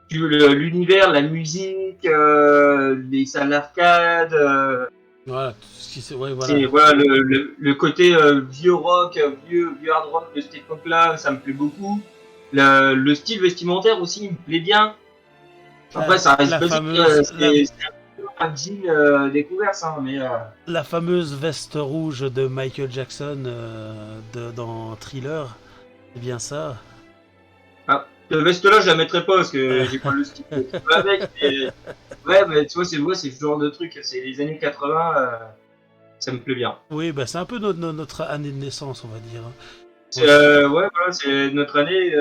l'univers, la musique, les salles d'arcade, Voilà. Tout ce qui ouais, voilà. c'est voilà le côté vieux rock, vieux hard rock de cette époque-là, ça me plaît beaucoup. Le style vestimentaire aussi, il me plaît bien. Après, ça reste La basique, fameuse. c'est un peu un jean découvert, ça, mais La fameuse veste rouge de Michael Jackson dans Thriller. C'est bien ça. ah, cette veste-là, je la mettrai pas parce que j'ai pas le style qui va avec. Mais, ouais, mais tu vois, c'est ce genre de truc. C'est les années 80, ça me plaît bien. Oui, bah, c'est un peu notre année de naissance, on va dire, hein. Moi C'est, aussi. ouais, voilà, c'est notre année.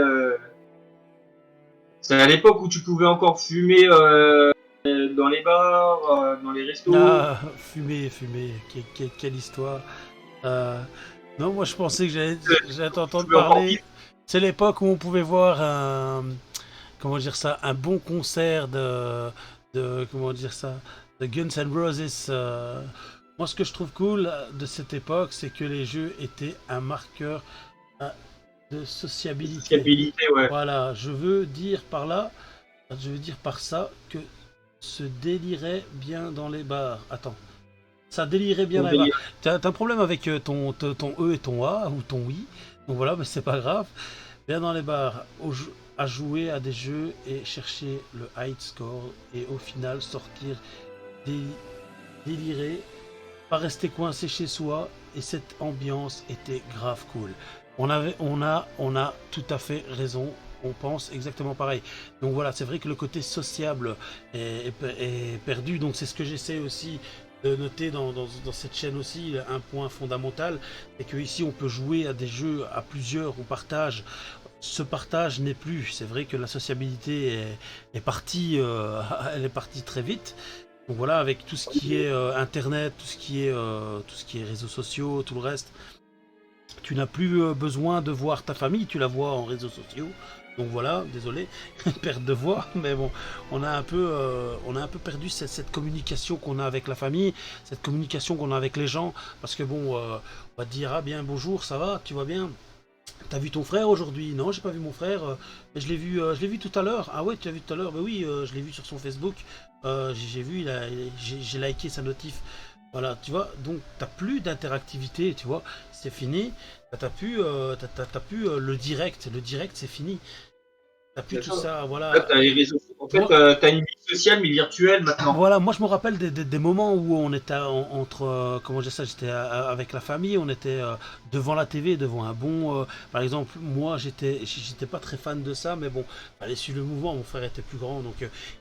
C'est à l'époque où tu pouvais encore fumer dans les bars, dans les restos. Ah, fumer, quelle histoire. Euh, non, moi je pensais que j'allais Tu t'entendre pouvais encore parler. vivre. C'est l'époque où on pouvait voir comment dire ça, un bon concert comment dire ça, de Guns N' Roses. Moi, ce que je trouve cool de cette époque, c'est que les jeux étaient un marqueur euh, de sociabilité. Fiabilité, ouais. Voilà, je veux dire par ça que se délirait bien dans les bars. Attends, ça délirait bien Ton dans les bars. délire. T'as un problème avec ton E et ton A, ou ton oui. Donc voilà, mais c'est pas grave. Bien dans les bars, à jouer à des jeux et chercher le high score, et au final sortir dé- déliré, pas rester coincé chez soi, et cette ambiance était grave cool. On a tout à fait raison. On pense exactement pareil. Donc voilà, c'est vrai que le côté sociable est perdu. Donc c'est ce que j'essaie aussi de noter dans cette chaîne aussi. Un point fondamental, c'est que ici on peut jouer à des jeux à plusieurs, on partage. Ce partage n'est plus. C'est vrai que la sociabilité est partie, elle est partie très vite. Donc voilà, avec tout ce qui est internet, tout ce qui est réseaux sociaux, tout le reste, tu n'as plus besoin de voir ta famille, tu la vois en réseaux sociaux. Donc voilà, désolé, perte de voix, mais bon, on a un peu perdu cette communication qu'on a avec la famille, cette communication qu'on a avec les gens, parce que bon, on va te dire, ah bien, bonjour, ça va, tu vas bien? T'as vu ton frère aujourd'hui? Non, j'ai pas vu mon frère. Mais je l'ai vu tout à l'heure. Ah ouais, tu l'as vu tout à l'heure? Bah oui, je l'ai vu sur son Facebook. J'ai vu, j'ai liké sa notif. Voilà, tu vois, donc t'as plus d'interactivité, tu vois, c'est fini. T'as plus le direct. Le direct, c'est fini. T'as plus tout D'accord. ça, Là, voilà. t'as les réseaux. En fait, Moi, t'as une vie sociale mais virtuelle maintenant. voilà, moi je me rappelle des moments où on était entre, comment dire ça, j'étais avec la famille, on était devant la TV, devant un bon, par exemple, moi j'étais pas très fan de ça, mais bon, fallait suivre le mouvement, mon frère était plus grand, donc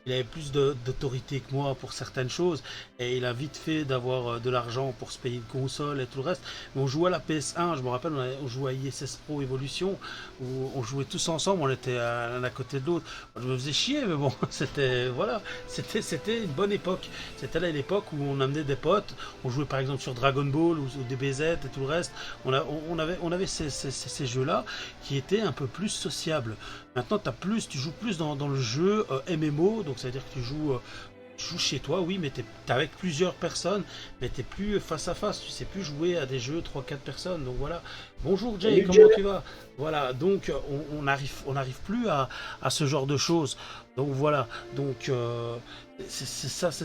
il avait plus d'autorité que moi pour certaines choses, et il a vite fait d'avoir de l'argent pour se payer une console et tout le reste, mais on jouait à la PS1, je me rappelle, on jouait à ISS Pro Evolution, où on jouait tous ensemble, on était l'un à côté de l'autre, je me faisais chier, mais bon, c'était, voilà. C'était une bonne époque. C'était là l'époque où on amenait des potes, on jouait par exemple sur Dragon Ball ou DBZ et tout le reste. On avait ces jeux-là qui étaient un peu plus sociables. Maintenant, tu joues plus dans le jeu MMO, donc ça veut dire que tu joues chez toi, oui, mais t'es avec plusieurs personnes, mais t'es plus face à face, tu sais plus jouer à des jeux trois quatre personnes, donc voilà. Bonjour Jay, Salut, comment Jeff. tu vas? Voilà, donc on arrive plus à ce genre de choses. Donc voilà, donc c'est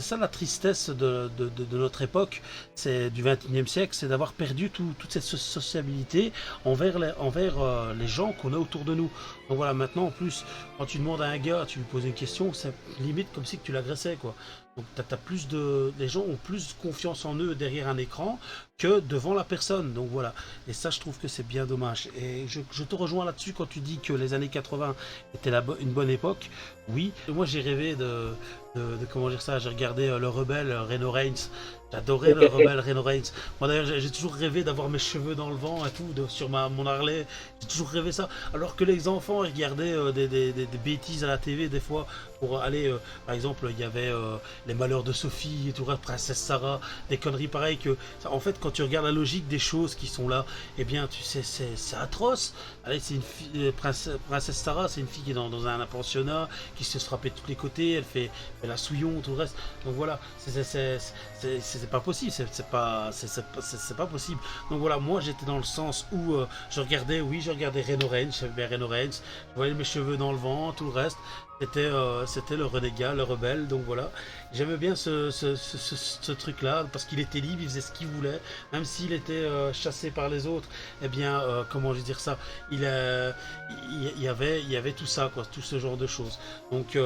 ça la tristesse de notre époque, c'est du 21e siècle, c'est d'avoir perdu toute cette sociabilité envers les gens qu'on a autour de nous. Donc voilà, maintenant en plus, quand tu demandes à un gars, tu lui poses une question, c'est limite comme si tu l'agressais, quoi. Donc t'as plus les gens ont plus confiance en eux derrière un écran que devant la personne. Donc voilà. Et ça, je trouve que c'est bien dommage. Et je te rejoins là-dessus quand tu dis que les années 80 étaient une bonne époque. Oui. Moi, j'ai rêvé comment dire ça. J'ai regardé le rebelle Reno Reigns. J'adorais le rebelle Reno Reigns. Moi d'ailleurs, j'ai toujours rêvé d'avoir mes cheveux dans le vent et tout, sur mon Harley. J'ai toujours rêvé ça. Alors que les enfants, ils regardaient des bêtises à la TV des fois pour aller, par exemple, il y avait les malheurs de Sophie et tout, Princesse Sarah, des conneries pareilles que, en fait, quand tu regardes la logique des choses qui sont là, eh bien, tu sais, c'est atroce. Allez, c'est une fille, Princesse Sarah, c'est une fille qui est dans un pensionnat, qui se frappe de tous les côtés, elle la souillon, tout le reste. Donc voilà, c'est pas possible, c'est pas possible. Donc voilà, moi j'étais dans le sens où je regardais Reno Reigns, j'aimais bien Reno Reigns, je voyais mes cheveux dans le vent, tout le reste. C'était le renégat, le rebelle, donc voilà. J'aimais bien ce truc-là, parce qu'il était libre, il faisait ce qu'il voulait, même s'il était chassé par les autres, eh bien, comment je vais dire ça, il y avait tout ça, quoi, tout ce genre de choses. Donc,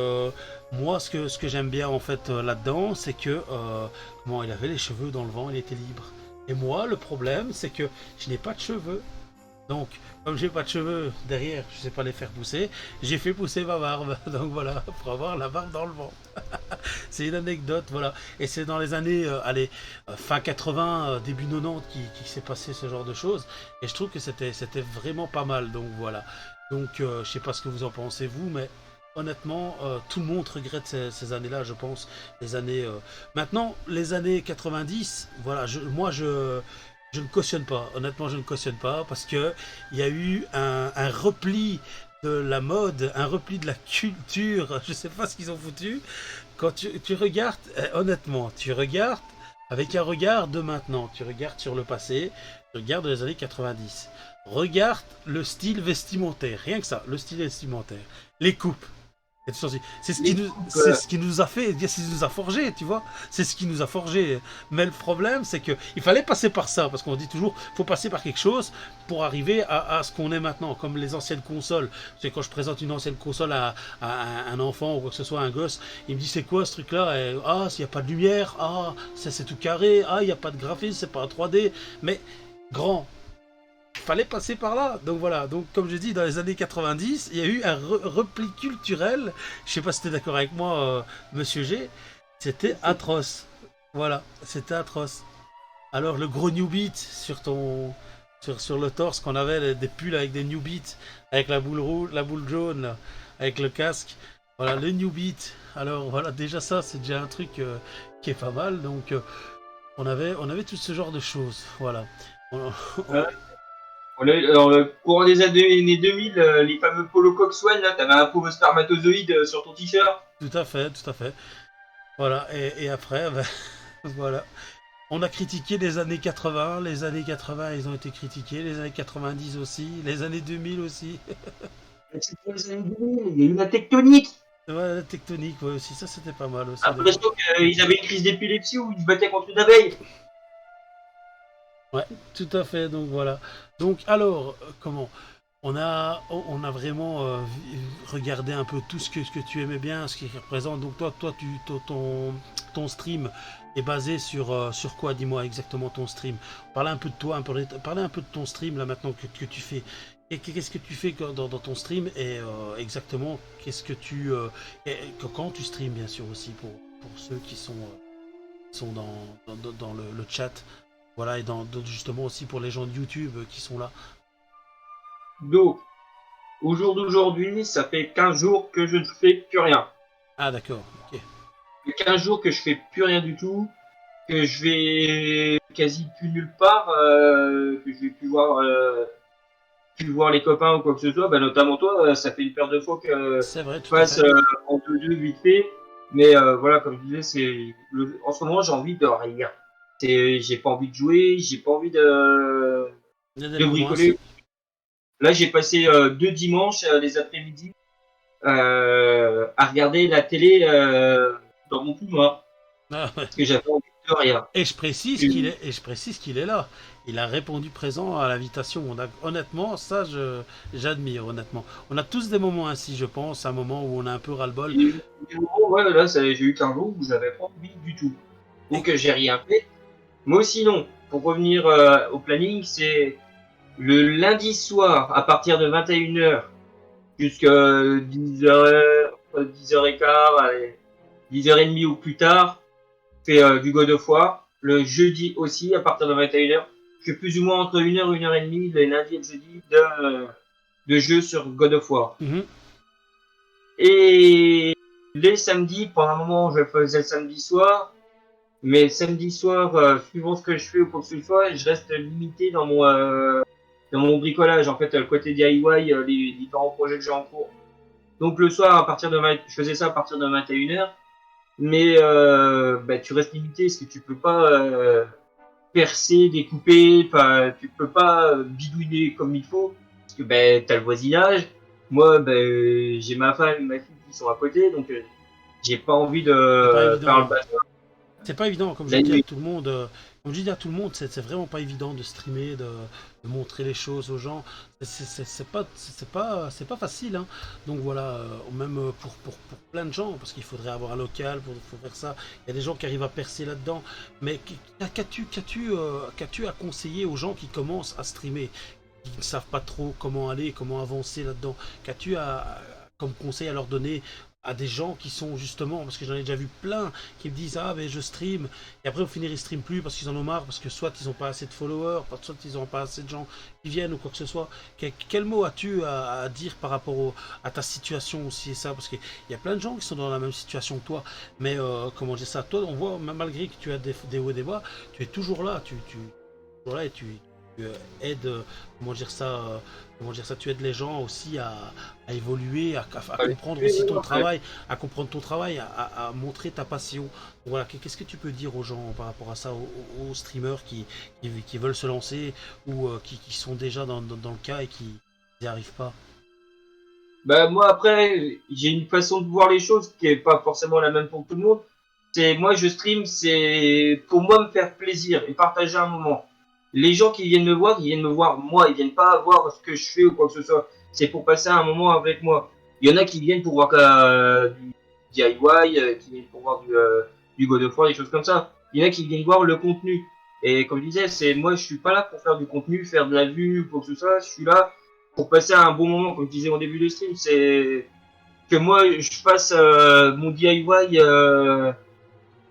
moi, ce que j'aime bien, en fait, là-dedans, c'est que, comment, il avait les cheveux dans le vent, il était libre. Et moi, le problème, c'est que je n'ai pas de cheveux. Donc, comme j'ai pas de cheveux derrière, je sais pas les faire pousser, j'ai fait pousser ma barbe. Donc voilà, pour avoir la barbe dans le vent. C'est une anecdote, voilà. Et c'est dans les années, fin 80, début 90 qui s'est passé ce genre de choses. Et je trouve que c'était vraiment pas mal. Donc voilà. Donc je sais pas ce que vous en pensez vous, mais honnêtement, tout le monde regrette ces années-là, je pense. Les années. Maintenant, les années 90, voilà. Je ne cautionne pas. Honnêtement, je ne cautionne pas parce que il y a eu un repli de la mode, un repli de la culture. Je sais pas ce qu'ils ont foutu. Quand tu regardes, honnêtement, tu regardes avec un regard de maintenant. Tu regardes sur le passé, tu regardes les années 90. Regarde le style vestimentaire, rien que ça, le style vestimentaire, les coupes. Les coupes, C'est ce qui nous a fait, c'est ce qui nous a forgé, tu vois. C'est ce qui nous a forgé. Mais le problème, c'est que il fallait passer par ça, parce qu'on dit toujours, faut passer par quelque chose pour arriver à ce qu'on est maintenant, comme les anciennes consoles. C'est quand je présente une ancienne console à un enfant ou quoi que ce soit, un gosse, il me dit c'est quoi ce truc-là? Ah, s'il n'y a pas de lumière, ah, ça c'est tout carré, ah, il n'y a pas de graphisme, c'est pas un 3D. Mais grand, il fallait passer par là. Donc voilà, donc comme je dis, dans les années 90, il y a eu un repli culturel. Je sais pas si tu es d'accord avec moi, monsieur G. C'était atroce. Voilà, c'était atroce. Alors le gros new beat sur le torse qu'on avait des pulls avec des new beats, avec la boule rouge, la boule jaune, là, avec le casque. Voilà, le new beat. Alors voilà, déjà ça, c'est déjà un truc qui est pas mal. Donc on avait tout ce genre de choses. Voilà. On- euh, alors, courant des années 2000, les fameux Polo Coxswain, là, t'avais un pauvre spermatozoïde sur ton t-shirt. Tout à fait, tout à fait. Voilà, et après, ben, voilà. On a critiqué les années 80, les années 80 ils ont été critiqués, les années 90 aussi, les années 2000 aussi. C'était les années 2000, il y a eu la tectonique. Ouais, la tectonique, ouais, aussi, ça c'était pas mal aussi. Après, l'impression qu'ils avaient une crise d'épilepsie ou ils se battaient contre une abeille. Tout à fait, donc voilà. Donc alors, comment? On a vraiment regardé un peu tout ce que tu aimais bien, ce qui représente. Donc ton stream est basé sur quoi? Dis-moi exactement ton stream. Parlez un peu de toi, parlez un peu de ton stream là maintenant que tu fais. Qu'est-ce que tu fais dans ton stream et exactement qu'est-ce que quand tu streams bien sûr aussi pour ceux qui sont dans le chat. Voilà, et justement aussi pour les gens de YouTube qui sont là. Donc, au jour d'aujourd'hui, ça fait 15 jours que je ne fais plus rien. Ah d'accord, ok. Ça fait 15 jours que je fais plus rien du tout, que je vais quasi plus nulle part, que je vais plus voir les copains ou quoi que ce soit. Bah, notamment toi, ça fait une paire de fois que C'est vrai, je tout à passe fait. en 2-2 vite fait. Mais voilà, comme je disais, en ce moment, j'ai envie de rien. J'ai pas envie de jouer, j'ai pas envie Il y a des de moments ainsi. bricoler. Là, j'ai passé 2 dimanches les après-midi à regarder la télé dans mon couloir Ah, ouais. parce que j'avais envie de rien. Et je précise qu'il est là. Il a répondu présent à l'invitation. Honnêtement, ça, j'admire, honnêtement. On a tous des moments ainsi, je pense, un moment où on a un peu ras-le-bol. Et, ouais, là, j'ai eu qu'un jour où j'avais pas envie du tout. Et, Donc, j'ai rien fait. Moi sinon, pour revenir au planning, c'est le lundi soir à partir de 21h jusqu'à 10h, 10h15, allez, 10h30 ou plus tard, je fais du God of War. Le jeudi aussi, à partir de 21h, je fais plus ou moins entre 1h et 1h30, le lundi et le jeudi, de jeux sur God of War. Mhm. Et les samedis, pendant un moment, je faisais le samedi soir. Mais samedi soir, suivant ce que je fais ou quoi que ce soit, je reste limité dans mon bricolage. En fait, le côté DIY, les différents projets que j'ai en cours. Donc le soir, je faisais ça à partir de 21h. Mais bah, tu restes limité parce que tu peux pas percer, découper, tu peux pas bidouiller comme il faut. Parce que ben t'as le voisinage. Moi, j'ai ma femme et ma fille qui sont à côté, donc j'ai pas envie C'est pas de faire le évident. bazar C'est pas évident, comme je la dis à nuit. tout le monde, comme je dis à tout le monde, c'est vraiment pas évident de streamer, de montrer les choses aux gens. C'est pas facile, hein. Donc voilà, même pour plein de gens, parce qu'il faudrait avoir un local pour faire ça. Il y a des gens qui arrivent à percer là-dedans. Mais qu'as-tu à conseiller aux gens qui commencent à streamer, qui ne savent pas trop comment aller, comment avancer là-dedans? Comme conseil à leur donner à des gens qui sont justement, parce que j'en ai déjà vu plein qui me disent ah ben je stream et après au final ils streament plus parce qu'ils en ont marre, parce que soit ils n'ont pas assez de followers, soit ils n'ont pas assez de gens qui viennent ou quoi que ce soit. Quel mot as-tu à dire par rapport à ta situation aussi et ça, parce qu'il y a plein de gens qui sont dans la même situation que toi, mais comment dire ça, toi on voit malgré que tu as des hauts et des bas, tu es toujours là, toujours là et tu aides, comment dire ça, tu aides les gens aussi à évoluer, à comprendre aussi ton travail, à comprendre ton travail, à montrer ta passion. Voilà, qu'est-ce que tu peux dire aux gens par rapport à ça, aux streamers qui veulent se lancer ou qui sont déjà dans le cas et qui n'y arrivent pas? Bah moi après j'ai une façon de voir les choses qui est pas forcément la même pour tout le monde. C'est moi je stream c'est pour moi me faire plaisir et partager un moment. Les gens qui viennent me voir, ils viennent me voir moi, ils viennent pas voir ce que je fais ou quoi que ce soit. C'est pour passer un moment avec moi. Il y en a qui viennent pour voir du DIY, qui viennent pour voir du God of War, des choses comme ça. Il y en a qui viennent voir le contenu. Et comme je disais, c'est moi je suis pas là pour faire du contenu, faire de la vue ou quoi que ce soit. Je suis là pour passer un bon moment, comme je disais au début du stream, c'est que moi je fasse mon DIY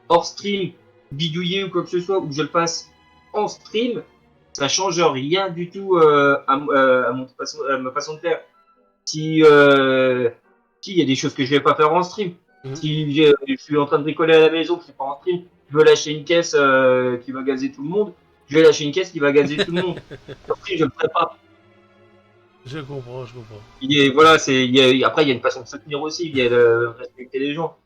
hors stream, bidouillé ou quoi que ce soit, ou je le fasse en stream, ça change rien du tout à ma façon de faire. Si il y a des choses que je vais pas faire en stream, Mhm. si je suis en train de bricoler à la maison, que c'est pas en stream, je veux lâcher une caisse qui va gazer tout le monde, je vais lâcher une caisse qui va gazer tout le monde. En stream, je le ferai pas. Je comprends, je comprends. Voilà, après il y a une façon de se tenir aussi, il y a de respecter les gens.